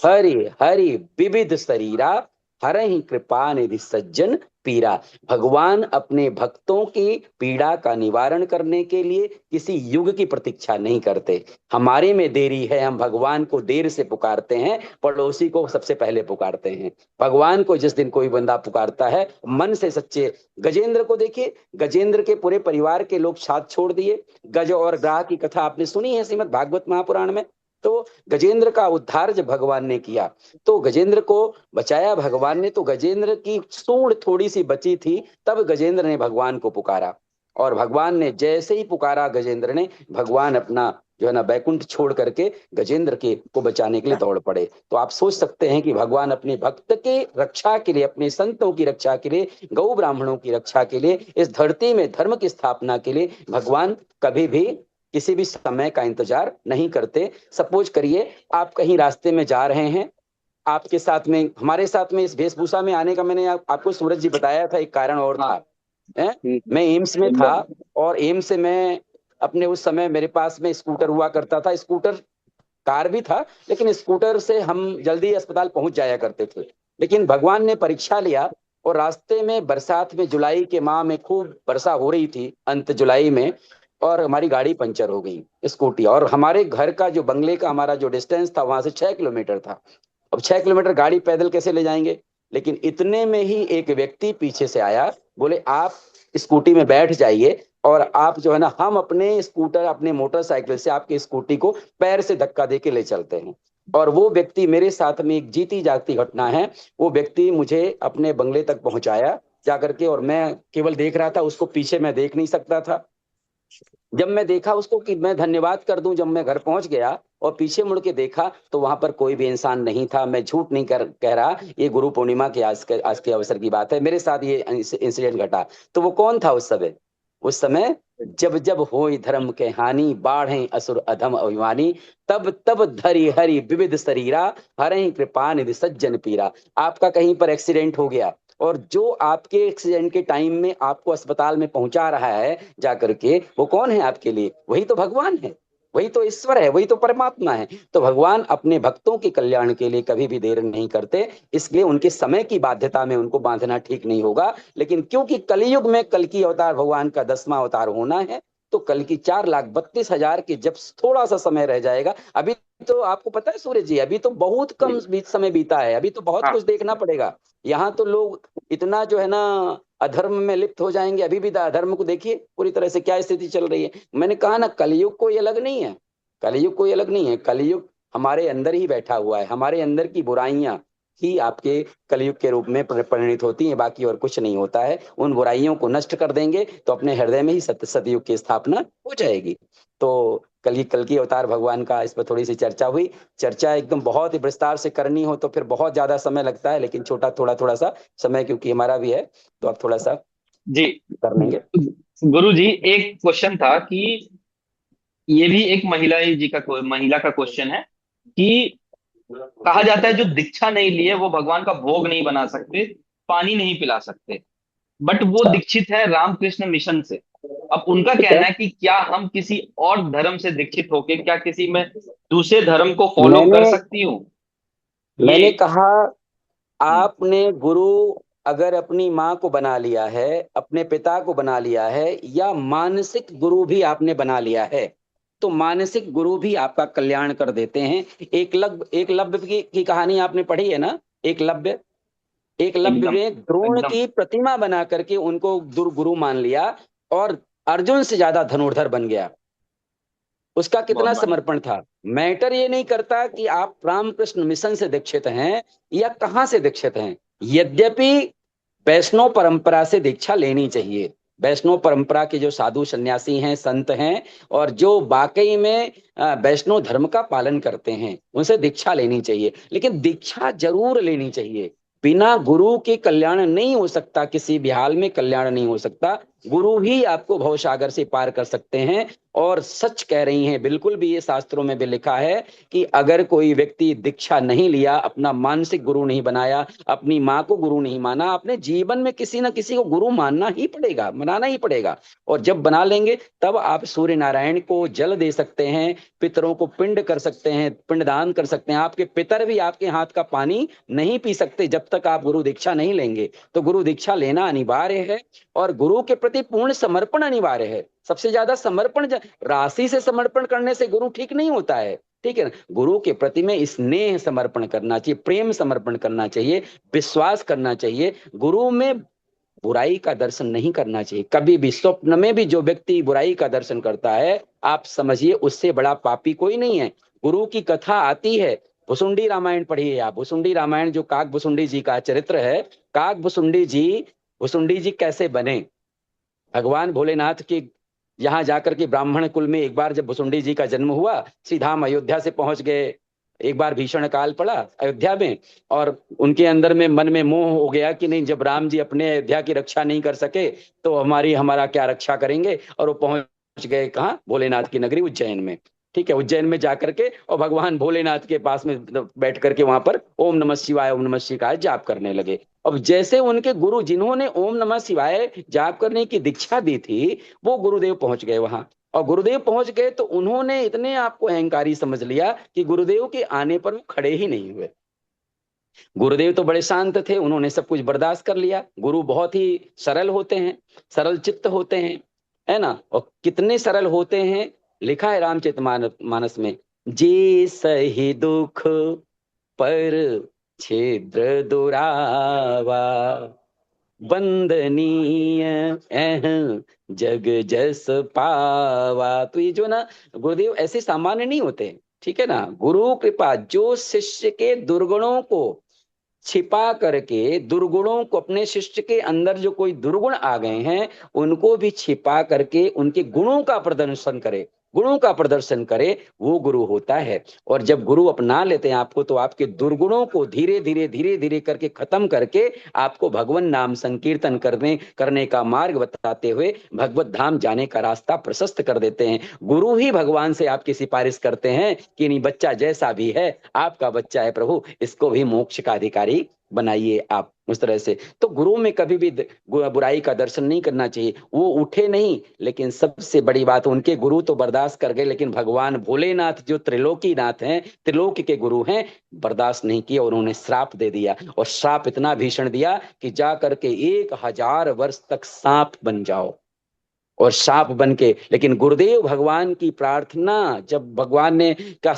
हरि हरि विविध शरीरा, हर ही कृपा निधि सज्जन पीरा। भगवान अपने भक्तों की पीड़ा का निवारण करने के लिए किसी युग की प्रतीक्षा नहीं करते। हमारे में देरी है, हम भगवान को देर से पुकारते हैं, पड़ोसी को सबसे पहले पुकारते हैं। भगवान को जिस दिन कोई बंदा पुकारता है मन से सच्चे, गजेंद्र को देखिए, गजेंद्र के पूरे परिवार के लोग साथ छोड़ दिए। गज और ग्राह की कथा आपने सुनी है श्रीमद् भागवत महापुराण में। तो गजेंद्र का उद्धार जब भगवान ने किया, तो गजेंद्र को बचाया भगवान ने, तो गजेंद्र की सूंड थोड़ी सी बची थी, तब गजेंद्र ने भगवान को पुकारा। और भगवान ने जैसे ही पुकारा गजेंद्र ने, भगवान अपना जो है ना बैकुंठ छोड़ करके गजेंद्र के को बचाने के लिए दौड़ पड़े। तो आप सोच सकते हैं कि भगवान अपने भक्त के रक्षा के लिए, अपने संतों की रक्षा के लिए, गौ ब्राह्मणों की रक्षा के लिए, इस धरती में धर्म की स्थापना के लिए भगवान कभी भी किसी भी समय का इंतजार नहीं करते। सपोज करिए आप कहीं रास्ते में जा रहे हैं, आपके साथ में, हमारे साथ में इस वेशभूषा में आने का मैंने आपको सूरज जी बताया था, एक कारण और था। हाँ। है? मैं एम्स में था, और एम्स से मैं अपने उस समय मेरे पास में स्कूटर हुआ करता था, स्कूटर, कार भी था, लेकिन स्कूटर से हम जल्दी अस्पताल पहुंच जाया करते थे। लेकिन भगवान ने परीक्षा लिया, और रास्ते में बरसात में, जुलाई के माह में खूब वर्षा हो रही थी, अंत जुलाई में, और हमारी गाड़ी पंचर हो गई, स्कूटी। और हमारे घर का जो, बंगले का हमारा जो डिस्टेंस था, वहां से 6 किलोमीटर था। अब 6 किलोमीटर गाड़ी पैदल कैसे ले जाएंगे? लेकिन इतने में ही एक व्यक्ति पीछे से आया, बोले आप स्कूटी में बैठ जाइए, और आप जो है ना, हम अपने स्कूटर, अपने मोटरसाइकिल से आपकी स्कूटी को पैर से धक्का दे के ले चलते हैं। और वो व्यक्ति मेरे साथ में, एक जीती जागती घटना है, वो व्यक्ति मुझे अपने बंगले तक पहुंचाया जाकर के, और मैं केवल देख रहा था, उसको पीछे मैं देख नहीं सकता था। जब मैं देखा उसको कि मैं धन्यवाद कर दूं, जब मैं घर पहुंच गया और पीछे मुड़ के देखा, तो वहां पर कोई भी इंसान नहीं था। मैं झूठ नहीं कह रहा, ये गुरु पूर्णिमा के आज के अवसर की बात है, मेरे साथ ये इंसिडेंट घटा। तो वो कौन था उस समय? उस समय, जब जब होई धर्म के हानि, बाढ़े असुर अधम अभिमानी, तब तब धरि हरि विविध शरीरा, हरहि कृपा निधि सज्जन पीरा। आपका कहीं पर एक्सीडेंट हो गया, और जो आपके एक्सीडेंट के टाइम में आपको अस्पताल में पहुंचा रहा है जाकर के, वो कौन है आपके लिए? वही तो भगवान है, वही तो ईश्वर है, वही तो परमात्मा है। तो भगवान अपने भक्तों के कल्याण के लिए कभी भी देर नहीं करते, इसलिए उनके समय की बाध्यता में उनको बांधना ठीक नहीं होगा। लेकिन क्योंकि कलयुग में कल की अवतार भगवान का 10वां अवतार होना है, तो कल की 4,32,000 के जब थोड़ा सा समय रह जाएगा, अभी तो आपको पता है सूर्य जी, अभी तो बहुत कम जी। समय बीता है, अभी तो बहुत हाँ। कुछ देखना पड़ेगा। यहाँ तो लोग इतना जो है ना अधर्म में लिप्त हो जाएंगे। अभी भी अधर्म को देखिए पूरी तरह से क्या स्थिति चल रही है। मैंने कहा ना, कलयुग कोई अलग नहीं है, कलयुग कोई अलग नहीं है, कलयुग हमारे अंदर ही बैठा हुआ है। हमारे अंदर की बुराइयां ही आपके कलयुग के रूप में परिणित होती हैं, बाकी और कुछ नहीं होता है। उन बुराइयों को नष्ट कर देंगे तो अपने हृदय में ही सत्य सतयुग की स्थापना हो जाएगी। तो कल की अवतार भगवान का, इस पर थोड़ी सी चर्चा हुई। चर्चा एकदम बहुत ही विस्तार से करनी हो तो फिर बहुत ज्यादा समय लगता है, लेकिन छोटा थोड़ा थोड़ा सा समय क्योंकि हमारा भी है, तो आप थोड़ा सा जी। कर लेंगे। गुरु जी, एक क्वेश्चन था कि ये भी एक महिला का क्वेश्चन है कि कहा जाता है जो दीक्षा नहीं लिए वो भगवान का भोग नहीं बना सकते, पानी नहीं पिला सकते, बट वो अच्छा, दीक्षित है रामकृष्ण मिशन से। अब उनका ठीक है। कहना है कि क्या हम किसी और धर्म से दीक्षित होके क्या किसी में दूसरे धर्म को फॉलो मैंने कर सकती हूँ? ये। मैंने कहा, हम्म। आपने गुरु अगर अपनी माँ को बना लिया है, अपने पिता को बना लिया है, या मानसिक गुरु भी आपने बना लिया है, तो मानसिक गुरु भी आपका कल्याण कर देते हैं। एकलव्य की कहानी आपने पढ़ी है ना? एकलव्य, एकलव्य एकदम। ने द्रोण एकदम। की प्रतिमा बना करके उनको दुर्गुरु मान लिया, और अर्जुन से ज्यादा धनुर्धर बन गया। उसका बहुत कितना बढ़िया। समर्पण था। मैटर ये नहीं करता कि आप रामकृष्ण मिशन से दीक्षित हैं या कहाँ से दीक्षित हैं। यद्यपि वैष्णव परंपरा से दीक्षा लेनी चाहिए, वैष्णव परंपरा के जो साधु सन्यासी हैं, संत हैं, और जो वाकई में वैष्णव धर्म का पालन करते हैं, उनसे दीक्षा लेनी चाहिए। लेकिन दीक्षा जरूर लेनी चाहिए। बिना गुरु के कल्याण नहीं हो सकता, किसी भी हाल में कल्याण नहीं हो सकता। गुरु ही आपको भवसागर से पार कर सकते हैं। और सच कह रही हैं, बिल्कुल भी, ये शास्त्रों में भी लिखा है कि अगर कोई व्यक्ति दीक्षा नहीं लिया, अपना मानसिक गुरु नहीं बनाया, अपनी माँ को गुरु नहीं माना, अपने जीवन में किसी ना किसी को गुरु मानना ही पड़ेगा, मनाना ही पड़ेगा। और जब बना लेंगे तब आप सूर्य नारायण को जल दे सकते हैं, पितरों को पिंड कर सकते हैं, पिंडदान कर सकते हैं। आपके पितर भी आपके हाथ का पानी नहीं पी सकते जब तक आप गुरु दीक्षा नहीं लेंगे। तो गुरु दीक्षा लेना अनिवार्य है, और गुरु के प्रति पूर्ण समर्पण अनिवार्य है। सबसे ज्यादा समर्पण, राशि से समर्पण करने से गुरु ठीक नहीं होता है। ठीक है ना? गुरु के प्रति में स्नेह समर्पण करना चाहिए, प्रेम समर्पण करना चाहिए, विश्वास करना चाहिए। गुरु में बुराई का दर्शन नहीं करना चाहिए कभी भी। स्वप्न में भी जो व्यक्ति बुराई का दर्शन करता है, आप समझिए उससे बड़ा पापी कोई नहीं है। गुरु की कथा आती है, भुसुंडी रामायण पढ़िए आप। भुसुंडी रामायण जो काक भुसुंडी जी का चरित्र है, काक भुसुंडी जी कैसे बने? भगवान भोलेनाथ के यहाँ जाकर के ब्राह्मण कुल में एक बार जब भुसुंडी जी का जन्म हुआ, सीधा हम अयोध्या से पहुंच गए। एक बार भीषण काल पड़ा अयोध्या में, और उनके अंदर में मन में मोह हो गया कि नहीं, जब राम जी अपने अयोध्या की रक्षा नहीं कर सके तो हमारा क्या रक्षा करेंगे। और वो पहुंच गए कहाँ? भोलेनाथ की नगरी उज्जैन में। ठीक है, उज्जैन में जाकर के और भगवान भोलेनाथ के पास में बैठ करके वहां पर ओम नमः शिवाय, ओम नमः शिवाय जाप करने लगे। अब जैसे उनके गुरु जिन्होंने ओम नमः शिवाय जाप करने की दीक्षा दी थी, वो गुरुदेव पहुंच गए वहां। और गुरुदेव पहुंच गए तो उन्होंने इतने आपको अहंकारी समझ लिया कि गुरुदेव के आने पर वो खड़े ही नहीं हुए। गुरुदेव तो बड़े शांत थे, उन्होंने सब कुछ बर्दाश्त कर लिया। गुरु बहुत ही सरल होते हैं, सरल चित्त होते हैं, है ना। और कितने सरल होते हैं, लिखा है मानस में, जे सही दुख पर छिद्र दुरावा, वंदनीय एह जग जस पावा। तो ये जो ना, गुरुदेव ऐसे सामान्य नहीं होते, ठीक है ना। गुरु कृपा जो शिष्य के दुर्गुणों को छिपा करके, दुर्गुणों को, अपने शिष्य के अंदर जो कोई दुर्गुण आ गए हैं उनको भी छिपा करके उनके गुणों का प्रदर्शन करे, गुणों का प्रदर्शन करे, वो गुरु होता है। और जब गुरु अपना लेते हैं आपको, तो आपके दुर्गुणों को धीरे धीरे धीरे धीरे करके खत्म करके आपको भगवान नाम संकीर्तन करने का मार्ग बताते हुए भगवत धाम जाने का रास्ता प्रशस्त कर देते हैं। गुरु ही भगवान से आपकी सिफारिश करते हैं कि नहीं, बच्चा जैसा भी है आपका बच्चा है प्रभु, इसको भी मोक्ष का अधिकारी बनाइए आप, उस तरह से। तो गुरु में कभी भी बुराई का दर्शन नहीं करना चाहिए। वो उठे नहीं, लेकिन सबसे बड़ी बात, उनके गुरु तो बर्दाश्त कर गए, लेकिन भगवान भोलेनाथ जो त्रिलोकी नाथ हैं, त्रिलोक के गुरु हैं, बर्दाश्त नहीं किया और उन्होंने श्राप दे दिया। और श्राप इतना भीषण दिया कि जा करके 1,000 वर्ष तक सांप बन जाओ। और सांप बन के, लेकिन गुरुदेव भगवान की प्रार्थना, जब भगवान ने का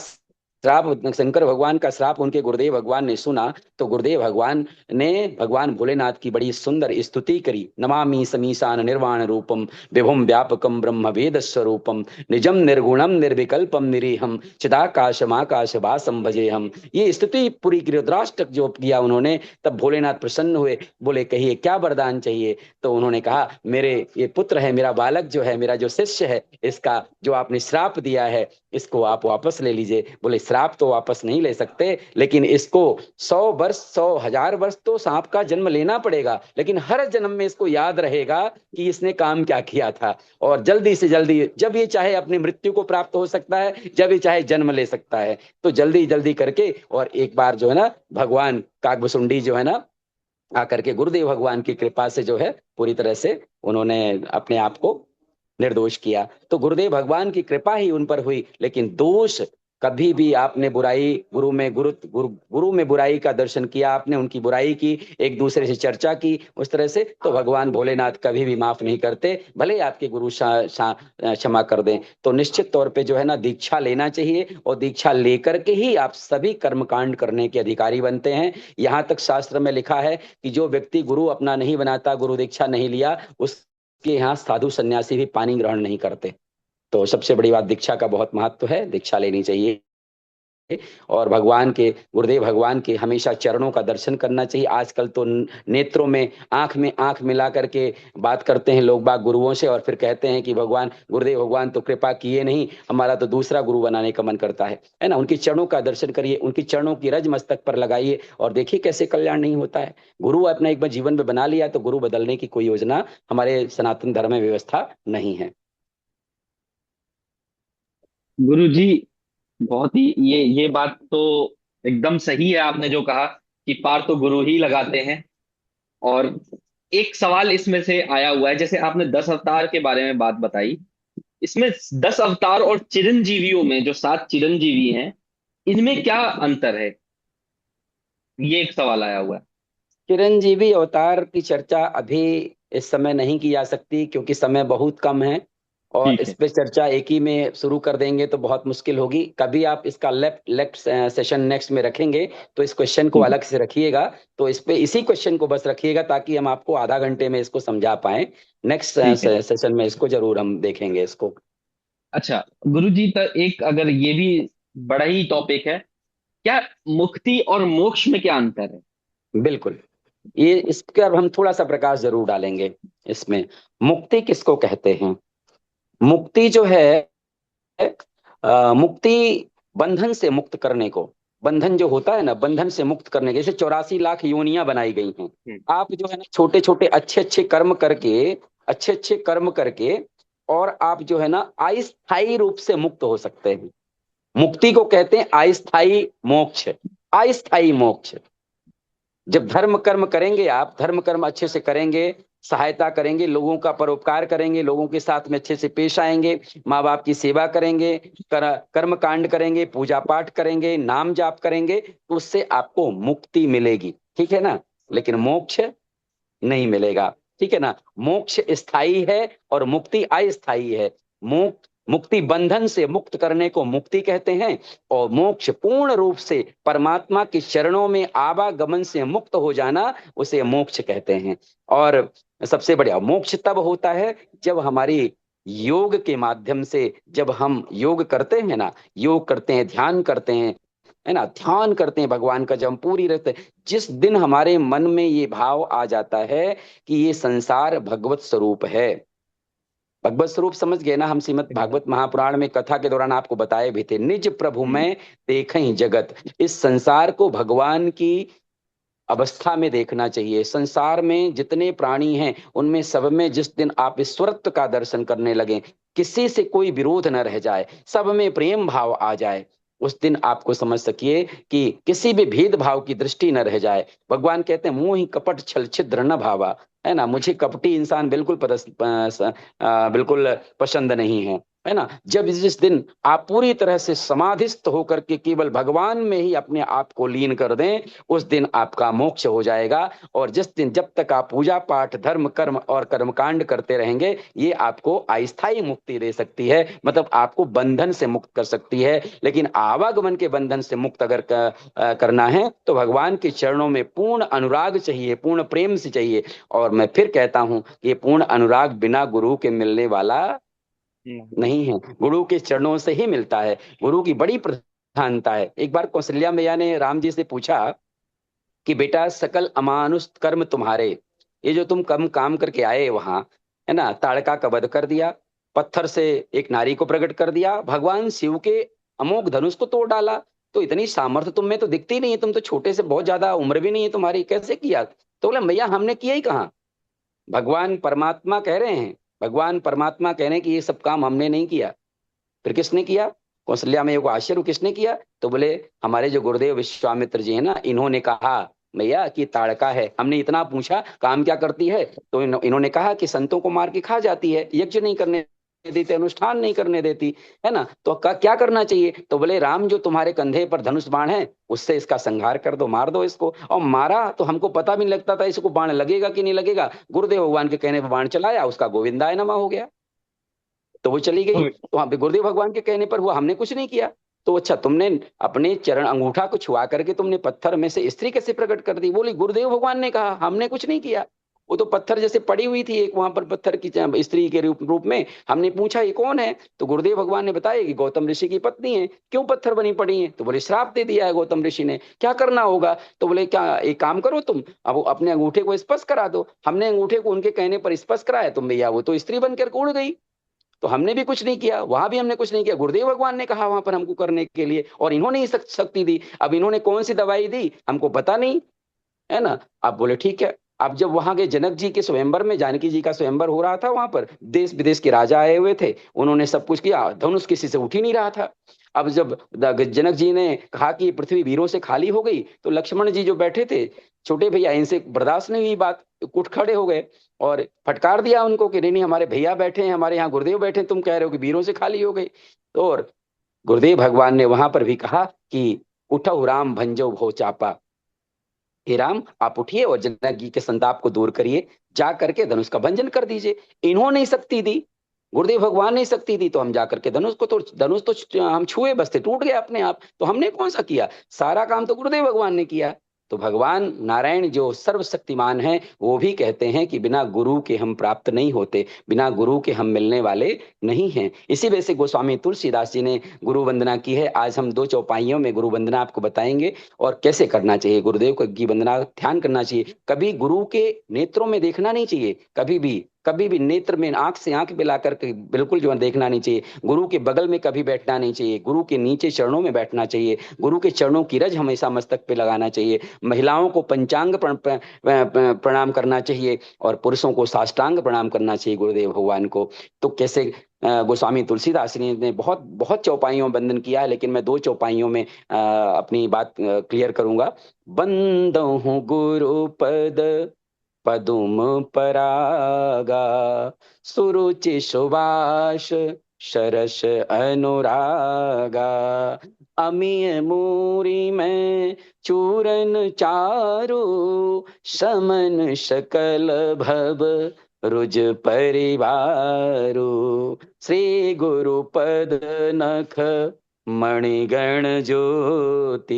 श्राप, शंकर भगवान का श्राप उनके गुरुदेव भगवान ने सुना, तो गुरुदेव भगवान ने भगवान भोलेनाथ की बड़ी सुंदर स्तुति करी। नमामि समीशान निर्वाण रूपम विभुम व्यापकम ब्रह्म वेद स्वरूपम निजम निर्गुणम निर्विकल्पम निरीहम चिदाकाशमाकाश वासम भजे हम। ये स्तुति पूरी की, रुद्राष्टक जो किया उन्होंने, तब भोलेनाथ प्रसन्न हुए। बोले कहिए क्या वरदान चाहिए। तो उन्होंने कहा, मेरे ये पुत्र है, मेरा बालक जो है, मेरा जो शिष्य है, इसका जो आपने श्राप दिया है इसको आप वापस ले लीजिए। बोले श्राप तो वापस नहीं ले सकते, लेकिन इसको 100 वर्ष, 100,000 वर्ष तो सांप का जन्म लेना पड़ेगा, लेकिन हर जन्म में इसको याद रहेगा कि इसने काम क्या किया था। और जल्दी से जल्दी, जब ये चाहे अपनी मृत्यु को प्राप्त हो सकता है, जब ये चाहे जन्म ले सकता है। तो जल्दी जल्दी करके, और एक बार जो है ना, भगवान काकभुसुंडी जो है ना, आकर के गुरुदेव भगवान की कृपा से जो है पूरी तरह से उन्होंने अपने आप को निर्दोष किया। तो गुरुदेव भगवान की कृपा ही उन पर हुई। लेकिन दोष, कभी भी आपने बुराई, गुरु में बुराई का दर्शन किया, आपने उनकी बुराई की, एक दूसरे से चर्चा की उस तरह से, तो भगवान भोलेनाथ कभी भी माफ नहीं करते, भले ही आपके गुरु क्षमा कर दें। तो निश्चित तौर पे जो है ना, दीक्षा लेना चाहिए, और दीक्षा लेकर के ही आप सभी कर्मकांड करने के अधिकारी बनते हैं। यहाँ तक शास्त्र में लिखा है कि जो व्यक्ति गुरु अपना नहीं बनाता, गुरु दीक्षा नहीं लिया, उस के यहाँ साधु सन्यासी भी पानी ग्रहण नहीं करते। तो सबसे बड़ी बात, दीक्षा का बहुत महत्व है, दीक्षा लेनी चाहिए। और भगवान के, गुरुदेव भगवान के हमेशा चरणों का दर्शन करना चाहिए। आजकल तो नेत्रों में, आंख में आंख मिला करके बात करते हैं लोग बाग गुरुओं से, और फिर कहते हैं कि भगवान, गुरुदेव भगवान तो कृपा किए नहीं, हमारा तो दूसरा गुरु बनाने का मन करता है ना। उनकी चरणों का दर्शन करिए, उनकी चरणों की रज मस्तक पर लगाइए, और देखिए कैसे कल्याण नहीं होता है। गुरु अपना एक बार जीवन में बना लिया, तो गुरु बदलने की कोई योजना हमारे सनातन धर्म में व्यवस्था नहीं है। गुरु जी, बहुत ही, ये बात तो एकदम सही है आपने जो कहा कि पार तो गुरु ही लगाते हैं। और एक सवाल इसमें से आया हुआ है, जैसे आपने 10 अवतार के बारे में बात बताई, इसमें 10 अवतार और चिरंजीवियों में जो 7 चिरंजीवी हैं, इनमें क्या अंतर है? ये एक सवाल आया हुआ है। चिरंजीवी अवतार की चर्चा अभी इस समय नहीं की जा सकती, क्योंकि समय बहुत कम है, और ठीक इस है। पे चर्चा एक ही में शुरू कर देंगे तो बहुत मुश्किल होगी। कभी आप इसका लेफ्ट लेफ्ट सेशन नेक्स्ट में रखेंगे, तो इस क्वेश्चन को ठीक है। अलग से रखिएगा। तो इस पे, इसी क्वेश्चन को बस रखिएगा, ताकि हम आपको आधा घंटे में इसको समझा पाए। नेक्स्ट ठीक है। सेशन में इसको जरूर हम देखेंगे इसको। अच्छा गुरु जी, तो एक अगर ये भी बड़ा ही टॉपिक है, क्या मुक्ति और मोक्ष में क्या अंतर है? बिल्कुल, ये इस पर अब हम थोड़ा सा प्रकाश जरूर डालेंगे इसमें। मुक्ति किसको कहते हैं? मुक्ति जो है, मुक्ति, बंधन से मुक्त करने को, बंधन जो होता है ना, बंधन से मुक्त करने के, जैसे 84 लाख योनियां बनाई गई हैं। हम्म। आप जो है ना, छोटे छोटे अच्छे अच्छे कर्म करके, अच्छे अच्छे कर्म करके, और आप जो है ना, अस्थायी रूप से मुक्त हो सकते हैं। मुक्ति को कहते हैं अस्थायी मोक्ष। अस्थायी मोक्ष, जब धर्म कर्म करेंगे, आप धर्म कर्म अच्छे से करेंगे, सहायता करेंगे, लोगों का परोपकार करेंगे, लोगों के साथ में अच्छे से पेश आएंगे, माँ बाप की सेवा करेंगे, कर्म कांड करेंगे, पूजा पाठ करेंगे, नाम जाप करेंगे, तो उससे आपको मुक्ति मिलेगी, ठीक है ना। लेकिन मोक्ष नहीं मिलेगा, ठीक है ना। मोक्ष स्थायी है और मुक्ति अस्थायी है। मुक्ति बंधन से मुक्त करने को मुक्ति कहते हैं, और मोक्ष पूर्ण रूप से परमात्मा के चरणों में आवागमन से मुक्त हो जाना, उसे मोक्ष कहते हैं। और सबसे बढ़िया मोक्ष तब होता है जब हमारी योग के माध्यम से, जब हम योग करते हैं ना, योग करते हैं, ध्यान करते हैं, है ना, ध्यान करते हैं भगवान का, जब हम पूरी रहते हैं, जिस दिन हमारे मन में ये भाव आ जाता है कि ये संसार भगवत स्वरूप है। भगवत स्वरूप समझ गए ना, हम श्रीमद् भागवत महापुराण में कथा के दौरान आपको बताए भी थे, निज प्रभु में देखें जगत। इस संसार को भगवान की अवस्था में देखना चाहिए। संसार में जितने प्राणी हैं उनमें सब में जिस दिन आप ईश्वरत्व का दर्शन करने लगे, किसी से कोई विरोध न रह जाए, सब में प्रेम भाव आ जाए, उस दिन आपको समझ सकिए कि किसी भी भेदभाव की दृष्टि न रह जाए। भगवान कहते हैं मोह ही कपट छल छिद्र न भावा, है ना, मुझे कपटी इंसान बिल्कुल पसंद नहीं है ना। जब जिस दिन आप पूरी तरह से समाधिस्थ होकर के केवल भगवान में ही अपने आप को लीन कर दें, उस दिन आपका मोक्ष हो जाएगा। और जिस दिन, जब तक आप पूजा पाठ धर्म कर्म और कर्मकांड करते रहेंगे, ये आपको अस्थायी मुक्ति दे सकती है, मतलब आपको बंधन से मुक्त कर सकती है। लेकिन आवागमन के बंधन से मुक्त अगर करना है तो भगवान के चरणों में पूर्ण अनुराग चाहिए, पूर्ण प्रेम से चाहिए। और मैं फिर कहता हूं कि ये पूर्ण अनुराग बिना गुरु के मिलने वाला नहीं है, गुरु के चरणों से ही मिलता है। गुरु की बड़ी प्रधानता है। एक बार कौशल्या मैया ने राम जी से पूछा कि बेटा सकल अमानुष कर्म तुम्हारे, ये जो तुम कम काम करके आए वहां, है ना, ताड़का का वध कर दिया, पत्थर से एक नारी को प्रकट कर दिया, भगवान शिव के अमोघ धनुष को तोड़ डाला, तो इतनी सामर्थ्य तुम में तो दिखती नहीं है, तुम तो छोटे से, बहुत ज्यादा उम्र भी नहीं है तुम्हारी, कैसे किया? तो बोला भैया हमने किया ही कहाँ। भगवान परमात्मा कह रहे हैं, भगवान परमात्मा कह रहे हैं कि ये सब काम हमने नहीं किया। फिर किसने किया? कौशल्या में को आश्चर्य, किसने किया? तो बोले हमारे जो गुरुदेव विश्वामित्र जी हैं ना, इन्होंने कहा भैया कि ताड़का है। हमने इतना पूछा काम क्या करती है, तो इन्होंने कहा कि संतों को मार के खा जाती है, यज्ञ नहीं करने देती, अनुष्ठान नहीं करने देती, है ना। तो क्या करना चाहिए? तो बोले राम जो तुम्हारे कंधे पर धनुष बाण है, उससे इसका संहार कर दो, मार दो इसको। और मारा तो हमको पता भी नहीं लगता था इसको बाण लगेगा कि नहीं लगेगा, गुरुदेव भगवान के कहने पर बाण चलाया, उसका गोविंदाय नमः हो गया, तो वो चली गई। तो वहां पे गुरुदेव भगवान के कहने पर हुआ, हमने कुछ नहीं किया। तो अच्छा, तुमने अपने चरण अंगूठा को छुआ करके तुमने पत्थर में से स्त्री कैसे प्रकट कर दी? बोली गुरुदेव भगवान ने कहा, हमने कुछ नहीं किया। वो तो पत्थर जैसे पड़ी हुई थी एक वहां पर, पत्थर की स्त्री के रूप में। हमने पूछा ये कौन है, तो गुरुदेव भगवान ने बताया कि गौतम ऋषि की पत्नी है। क्यों पत्थर बनी पड़ी है? तो बोले श्राप दे दिया है गौतम ऋषि ने, क्या करना होगा? तो बोले क्या एक काम करो तुम, अब अपने अंगूठे को स्पर्श करा दो। हमने अंगूठे को उनके कहने पर स्पर्श कराया, तुम भैया वो तो स्त्री बनकर उड़ गई। तो हमने भी कुछ नहीं किया, वहां भी हमने कुछ नहीं किया, गुरुदेव भगवान ने कहा वहां पर हमको करने के लिए, और इन्होंने ही शक्ति दी। अब इन्होंने कौन सी दवाई दी हमको पता नहीं, है ना। अब बोले ठीक है। अब जब वहां के जनक जी के स्वयंवर में, जानकी जी का स्वयंवर हो रहा था, वहां पर देश विदेश के राजा आए हुए थे, उन्होंने सब कुछ किया, धनुष किसी से उठ ही नहीं रहा था। अब जब जनक जी ने कहा कि पृथ्वी वीरों से खाली हो गई, तो लक्ष्मण जी जो बैठे थे, छोटे भैया, इनसे बर्दाश्त नहीं हुई बात, उठ खड़े हो गए और फटकार दिया उनको कि नहीं नहीं, हमारे भैया बैठे हैं, हमारे यहाँ गुरुदेव बैठे हैं, तुम कह रहे हो कि वीरों से खाली हो गई। तो और गुरुदेव भगवान ने वहां पर भी कहा कि उठो राम भंजो भो चापा, हे राम आप उठिए और जनक जी के संताप को दूर करिए, जा करके धनुष का भंजन कर दीजिए। इन्होंने ही शक्ति दी, गुरुदेव भगवान ने शक्ति दी, तो हम जा करके धनुष तो हम छुए बस थे, टूट गया अपने आप। तो हमने कौन सा किया, सारा काम तो गुरुदेव भगवान ने किया। तो भगवान नारायण जो सर्वशक्तिमान है, वो भी कहते हैं कि बिना गुरु के हम प्राप्त नहीं होते, बिना गुरु के हम मिलने वाले नहीं हैं। इसी वजह से गोस्वामी तुलसीदास जी ने गुरु वंदना की है। आज हम दो चौपाइयों में गुरु वंदना आपको बताएंगे और कैसे करना चाहिए। गुरुदेव को की वंदना ध्यान करना चाहिए, कभी गुरु के नेत्रों में देखना नहीं चाहिए, कभी भी नेत्र में आंख से आंख मिलाकर के बिल्कुल जो है देखना नहीं चाहिए। गुरु के बगल में कभी बैठना नहीं चाहिए, गुरु के नीचे चरणों में बैठना चाहिए, गुरु के चरणों की रज हमेशा मस्तक पे लगाना चाहिए। महिलाओं को पंचांग प्रणाम करना चाहिए और पुरुषों को साष्टांग प्रणाम करना चाहिए गुरुदेव भगवान को। तो कैसे गोस्वामी तुलसीदास जी ने बहुत बहुत चौपाइयों में वंदन किया है, लेकिन मैं दो चौपाइयों में अपनी बात क्लियर करूंगा। बंदहु गुरु पद पदुम परागा, सुरुचि सुबाष सरस अनुरागा, अमीय मूरी में चूरन चारु, समन सकल भव रुज परिवारु, श्री गुरु पद नख मणिगण ज्योति,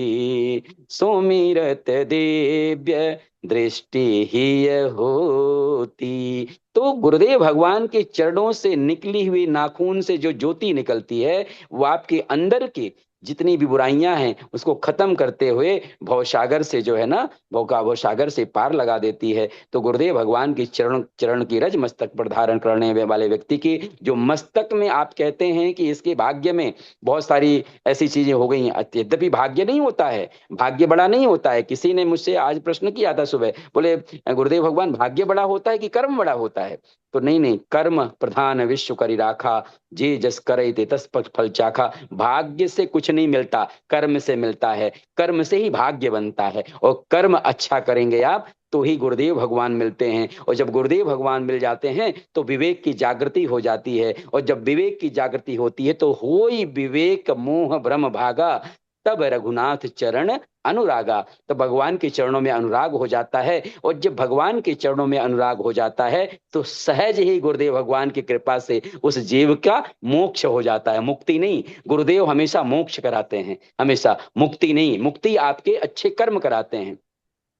सुमिरत दिव्य दृष्टि ही होती। तो गुरुदेव भगवान के चरणों से निकली हुई नाखून से जो ज्योति निकलती है, वो आपके अंदर की जितनी भी बुराइयां हैं उसको खत्म करते हुए भवसागर से जो है ना, भवसागर से पार लगा देती है। तो गुरुदेव भगवान की चरण चरण की रज मस्तक पर धारण करने वाले व्यक्ति की जो मस्तक में आप कहते हैं कि इसके भाग्य में बहुत सारी ऐसी चीजें हो गई हैं, यद्यपि भाग्य नहीं होता है, भाग्य बड़ा नहीं होता है। किसी ने मुझसे आज प्रश्न किया था सुबह, बोले गुरुदेव भगवान भाग्य बड़ा होता है कि कर्म बड़ा होता है? तो नहीं नहीं, कर्म प्रधान विश्व करी राखा, जे जस करे ते तस फल चाखा। भाग्य से कुछ नहीं मिलता, कर्म से मिलता है। कर्म से ही भाग्य बनता है, और कर्म अच्छा करेंगे आप तो ही गुरुदेव भगवान मिलते हैं। और जब गुरुदेव भगवान मिल जाते हैं तो विवेक की जागृति हो जाती है, और जब विवेक की जागृति होती है तो होई विवेक मोह भ्रम भागा, तब रघुनाथ चरण अनुरागा। तो भगवान के चरणों में अनुराग हो जाता है, और जब भगवान के चरणों में अनुराग हो जाता है तो सहज ही गुरुदेव भगवान की कृपा से उस जीव का मोक्ष हो जाता है, मुक्ति नहीं। गुरुदेव हमेशा मोक्ष कराते हैं, हमेशा मुक्ति नहीं। मुक्ति आपके अच्छे कर्म कराते हैं,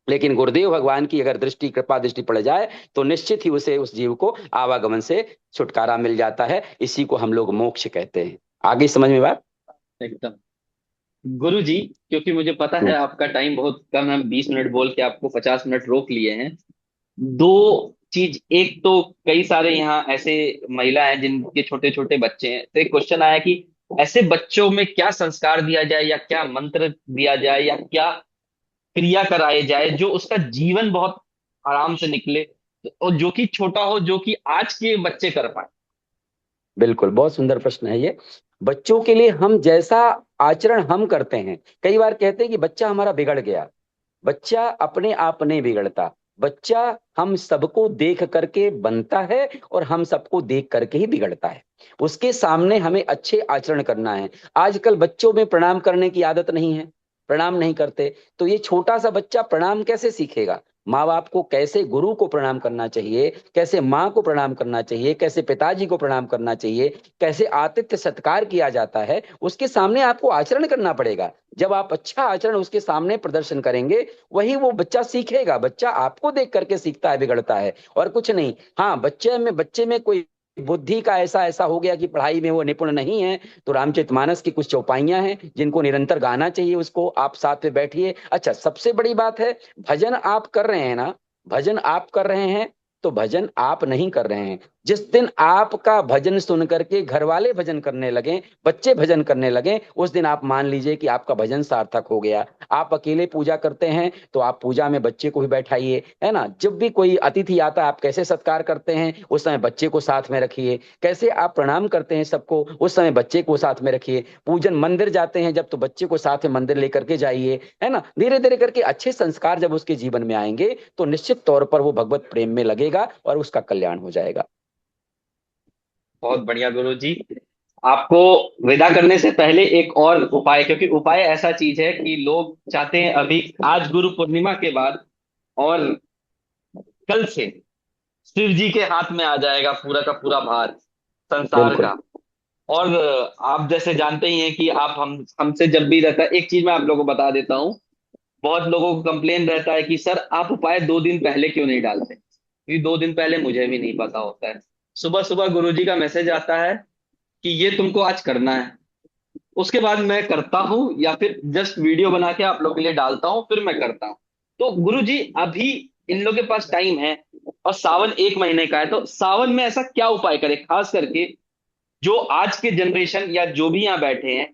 लेकिन गुरुदेव भगवान की अगर दृष्टि, कृपा दृष्टि पड़ जाए तो निश्चित ही उसे, उस जीव को आवागमन से छुटकारा मिल जाता है। इसी को हम लोग मोक्ष कहते हैं। आगे समझ में बात? एकदम। गुरु जी, क्योंकि मुझे पता है हम्म, आपका टाइम बहुत कम है, 20 मिनट बोल के आपको 50 मिनट रोक लिए हैं। दो चीज, एक तो कई सारे यहाँ ऐसे महिला हैं जिनके छोटे छोटे बच्चे हैं, तो एक क्वेश्चन आया कि ऐसे बच्चों में क्या संस्कार दिया जाए, या क्या मंत्र दिया जाए, या क्या क्रिया कराए जाए जो उसका जीवन बहुत आराम से निकले, और जो कि छोटा हो, जो कि आज के बच्चे कर पाए। बिल्कुल, बहुत सुंदर प्रश्न है ये। बच्चों के लिए हम जैसा आचरण हम करते हैं, कई बार कहते हैं कि बच्चा हमारा बिगड़ गया। बच्चा अपने आप नहीं बिगड़ता, बच्चा हम सबको देख करके बनता है, और हम सबको देख करके ही बिगड़ता है। उसके सामने हमें अच्छे आचरण करना है। आजकल बच्चों में प्रणाम करने की आदत नहीं है, प्रणाम नहीं करते, तो ये छोटा सा बच्चा प्रणाम कैसे सीखेगा? माँ बाप को कैसे, गुरु को प्रणाम करना चाहिए, कैसे माँ को प्रणाम करना चाहिए, कैसे पिताजी को प्रणाम करना चाहिए, कैसे आतिथ्य सत्कार किया जाता है, उसके सामने आपको आचरण करना पड़ेगा। जब आप अच्छा आचरण उसके सामने प्रदर्शन करेंगे, वही वो बच्चा सीखेगा। बच्चा आपको देख करके सीखता है, बिगड़ता है, और कुछ नहीं। हाँ, बच्चे में कोई बुद्धि का ऐसा ऐसा हो गया कि पढ़ाई में वो निपुण नहीं है, तो रामचरितमानस की कुछ चौपाइयां हैं जिनको निरंतर गाना चाहिए उसको। आप साथ में बैठिए। अच्छा, सबसे बड़ी बात है, भजन आप कर रहे हैं ना, भजन आप कर रहे हैं, तो भजन आप नहीं कर रहे हैं। जिस दिन आपका भजन सुन करके घर वाले भजन करने लगे, बच्चे भजन करने लगे, उस दिन आप मान लीजिए कि आपका भजन सार्थक हो गया। आप अकेले पूजा करते हैं तो आप पूजा में बच्चे को भी बैठाइए, है ना। जब भी कोई अतिथि आता है, आप कैसे सत्कार करते हैं, उस समय बच्चे को साथ में रखिए। कैसे आप प्रणाम करते हैं सबको, उस समय बच्चे को साथ में रखिए। पूजन मंदिर जाते हैं जब, तो बच्चे को साथ में मंदिर लेकर के जाइए, है ना। धीरे धीरे करके अच्छे संस्कार जब उसके जीवन में आएंगे तो निश्चित तौर पर वो भगवत प्रेम में लगेगा और उसका कल्याण हो जाएगा। बहुत बढ़िया गुरु जी। आपको विदा करने से पहले एक और उपाय, क्योंकि उपाय ऐसा चीज है कि लोग चाहते हैं अभी, आज गुरु पूर्णिमा के बाद और कल से शिव जी के हाथ में आ जाएगा पूरा का पूरा भार संसार बिल्कुल। का। और आप जैसे जानते ही हैं कि आप हमसे जब भी रहता है, एक चीज मैं आप लोगों को बता देता हूँ। बहुत लोगों को कंप्लेन रहता है कि सर आप उपाय 2 दिन पहले क्यों नहीं डालते, क्योंकि 2 दिन पहले मुझे भी नहीं पता होता है। सुबह सुबह गुरुजी का मैसेज आता है कि ये तुमको आज करना है, उसके बाद मैं करता हूँ, या फिर जस्ट वीडियो बना के आप लोग के लिए डालता हूँ, फिर मैं करता हूँ। तो गुरु जी अभी इन लोग के पास टाइम है, और सावन 1 महीने का है, तो सावन में ऐसा क्या उपाय करें खास करके जो आज के जनरेशन या जो भी यहाँ बैठे हैं,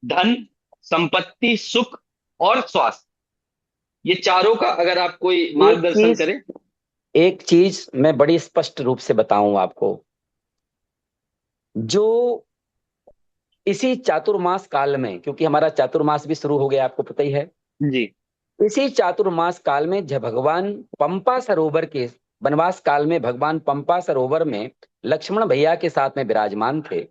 धन, संपत्ति, सुख और स्वास्थ्य, ये चारों का अगर आप कोई एक मार्गदर्शन चीज करें। एक चीज मैं बड़ी स्पष्ट रूप से बताऊं आपको। जो इसी चातुर्मास काल में, क्योंकि हमारा चातुर्मास भी शुरू हो गया, आपको पता ही है, जी। इसी चातुर्मास काल में जब भगवान पंपा सरोवर के वनवास काल में भगवान पंपा सरोवर में लक्ष्मण भैया के साथ में विराजमान थे,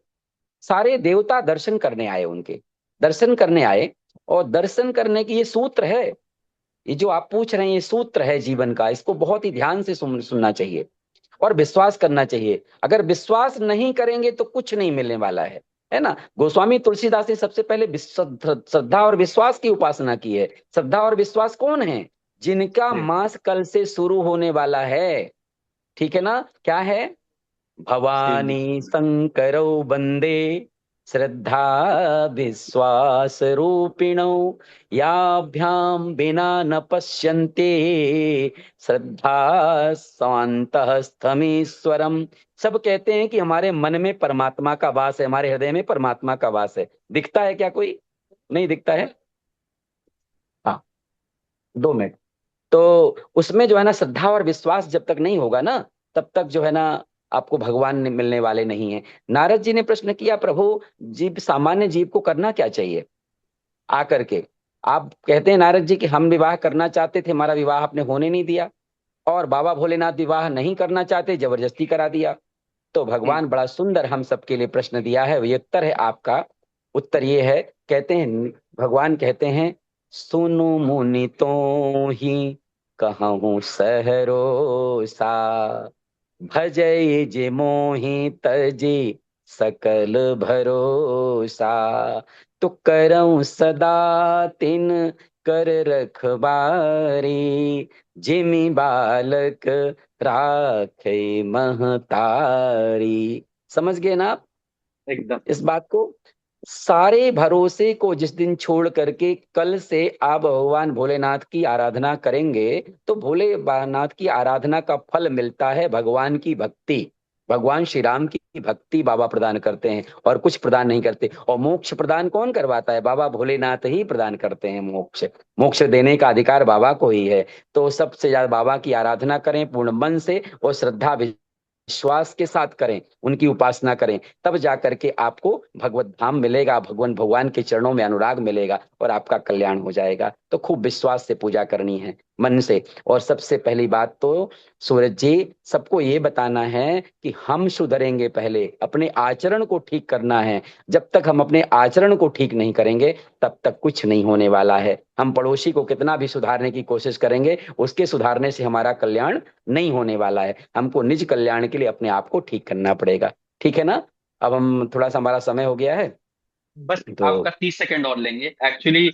सारे देवता दर्शन करने आए, उनके दर्शन करने आए। और दर्शन करने की ये सूत्र है, ये जो आप पूछ रहे हैं ये सूत्र है जीवन का, इसको बहुत ही ध्यान से सुनना चाहिए और विश्वास करना चाहिए। अगर विश्वास नहीं करेंगे तो कुछ नहीं मिलने वाला है ना। गोस्वामी तुलसीदास ने सबसे पहले श्रद्धा और विश्वास की उपासना की है। श्रद्धा और विश्वास कौन है? जिनका जी मास कल से शुरू होने वाला है, ठीक है ना। क्या है? शिव जी। भवानी शंकरौ वंदे श्रद्धा विश्वास रूपिणौ, याभ्याम बिना न पश्यन्ते श्रद्धा स्वांतः स्थमीश्वरम। सब कहते हैं कि हमारे मन में परमात्मा का वास है, हमारे हृदय में परमात्मा का वास है। दिखता है क्या कोई? नहीं दिखता है। हाँ, 2 मिनट। तो उसमें जो है ना श्रद्धा और विश्वास जब तक नहीं होगा ना, तब तक जो है ना आपको भगवान मिलने वाले नहीं है। नारद जी ने प्रश्न किया, प्रभु जीव, सामान्य जीव को करना क्या चाहिए? आकर के आप कहते हैं नारद जी कि हम विवाह करना चाहते थे, हमारा विवाह आपने होने नहीं दिया, और बाबा भोलेनाथ विवाह नहीं करना चाहते, जबरदस्ती करा दिया। तो हम्म। भगवान बड़ा सुंदर हम सबके लिए प्रश्न दिया है, ये उत्तर है आपका। उत्तर ये है, कहते हैं, भगवान कहते हैं, सुनु मुनि तो ही कहूँ सहरोसा, भजई जे मोहि तजे सकल भरोसा, तो करऊं सदा तिन कर रखबारी, जिमि बालक राखे महतारी। समझ गए ना आप एकदम। इस बात को? सारे भरोसे को जिस दिन छोड़ करके कल से आप भगवान भोलेनाथ की आराधना करेंगे, तो भोलेनाथ की आराधना का फल मिलता है भगवान की भक्ति। भगवान श्री राम की भक्ति बाबा प्रदान करते हैं और कुछ प्रदान नहीं करते। और मोक्ष प्रदान कौन करवाता है? बाबा भोलेनाथ ही प्रदान करते हैं मोक्ष। मोक्ष देने का अधिकार बाबा को ही है। तो सबसे ज्यादा बाबा की आराधना करें पूर्ण मन से और श्रद्धा विश्वास के साथ करें, उनकी उपासना करें, तब जाकर के आपको भगवत धाम मिलेगा, भगवान भगवान के चरणों में अनुराग मिलेगा और आपका कल्याण हो जाएगा। तो खूब विश्वास से पूजा करनी है, मन से। और सबसे पहली बात तो सूरज जी, सबको ये बताना है कि हम सुधरेंगे, पहले अपने आचरण को ठीक करना है। जब तक हम अपने आचरण को ठीक नहीं करेंगे तब तक कुछ नहीं होने वाला है। हम पड़ोसी को कितना भी सुधारने की कोशिश करेंगे, उसके सुधारने से हमारा कल्याण नहीं होने वाला है। हमको निज कल्याण के लिए अपने आप को ठीक करना पड़ेगा। ठीक है ना? अब हम थोड़ा सा, हमारा समय हो गया है बस तो। आपका 30 सेकंड और लेंगे एक्चुअली।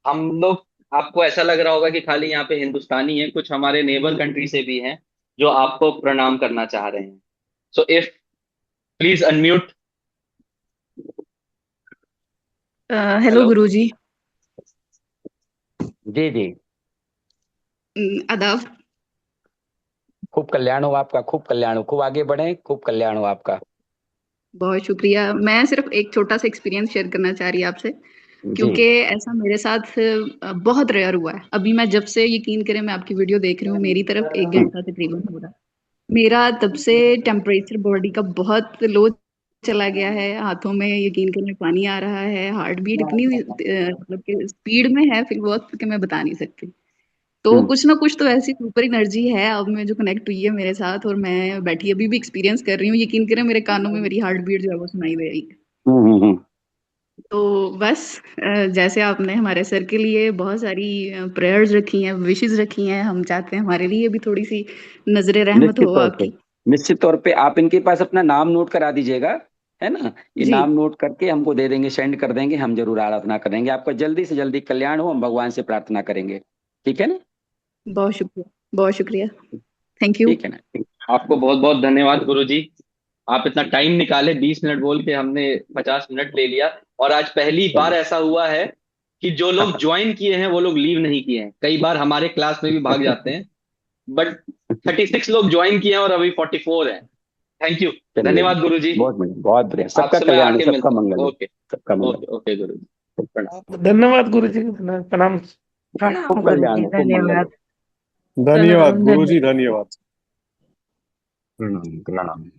हम लोग, आपको ऐसा लग रहा होगा कि खाली यहाँ पे हिंदुस्तानी है, कुछ हमारे नेबर कंट्री से भी हैं जो आपको प्रणाम करना चाह रहे हैं। So if please unmute. Hello hello. गुरुजी। जी जी। आदाब। खूब कल्याण हो आपका, खूब कल्याण हो, खूब आगे बढ़े, खूब कल्याण हो आपका। बहुत शुक्रिया। मैं सिर्फ एक छोटा सा एक्सपीरियंस शेयर करना चाह रही आपसे, जी। क्योंकि ऐसा मेरे साथ बहुत रेयर हुआ है। अभी मैं जब से, यकीन करें, मैं आपकी वीडियो देख रही हूँ, मेरी तरफ 1 घंटा तकरीबन हो रहा है। मेरा तब से टेम्परेचर बॉडी का बहुत लो चला गया है। हाथों में, यकीन करें, पानी आ रहा है। हार्ट बीट इतनी मतलब कि स्पीड में है फिर वक्त कि मैं बता नहीं सकती। तो हम्म कुछ ना कुछ तो ऐसी सुपर एनर्जी है अब में जो कनेक्ट हुई है मेरे साथ, और मैं बैठी अभी भी एक्सपीरियंस कर रही हूँ। यकीन करें, मेरे कानों में मेरी हार्ट बीट जो है वो सुनाई दे रही है। हम्म। तो बस जैसे आपने हमारे सर के लिए बहुत सारी प्रेयर्स रखी हैं, विशेस रखी हैं, हम चाहते हैं हमारे लिए भी थोड़ी सी नजरे रहमत निश्चित हो तौर पे, आपकी। निश्चित तौर पे आप इनके पास अपना नाम नोट करा दीजिएगा, है ना। ये जी, नाम नोट करके हमको दे देंगे, सेंड कर देंगे, हम जरूर आराधना करेंगे। आपका जल्दी से जल्दी कल्याण हो, हम भगवान से प्रार्थना करेंगे। ठीक है ना? बहुत शुक्रिया, बहुत शुक्रिया। Thank you. ठीक है ना? आपको बहुत बहुत धन्यवाद गुरु जी। आप इतना टाइम निकाले, 20 मिनट बोल के हमने 50 मिनट ले लिया। और आज पहली बार चलिए। ऐसा हुआ है कि जो लोग ज्वाइन किए हैं वो लोग लीव नहीं किए हैं। कई बार हमारे क्लास में भी भाग जाते हैं, बट 36 लोग ज्वाइन किए हैं और अभी 44 हैं। Thank you. चलिए, धन्यवाद गुरु जी। बहुत बढ़िया, बहुत बढ़िया। सबका आपसे मैं कल्याण हो, आके सबका मिलता मंगल हूँ। हो, ओके। सबका मंगल ओके ओके गुरु जी। हो। प्रणाम। धन्यवाद गुरु जी, प्रणाम। खूब प्रणाम गुरु कल्याण जी, हो, खूब मंगल धन्यवाद। हो। धन्यवाद गुरु जी, धन्यवाद। धन्यवाद। प्रणाम।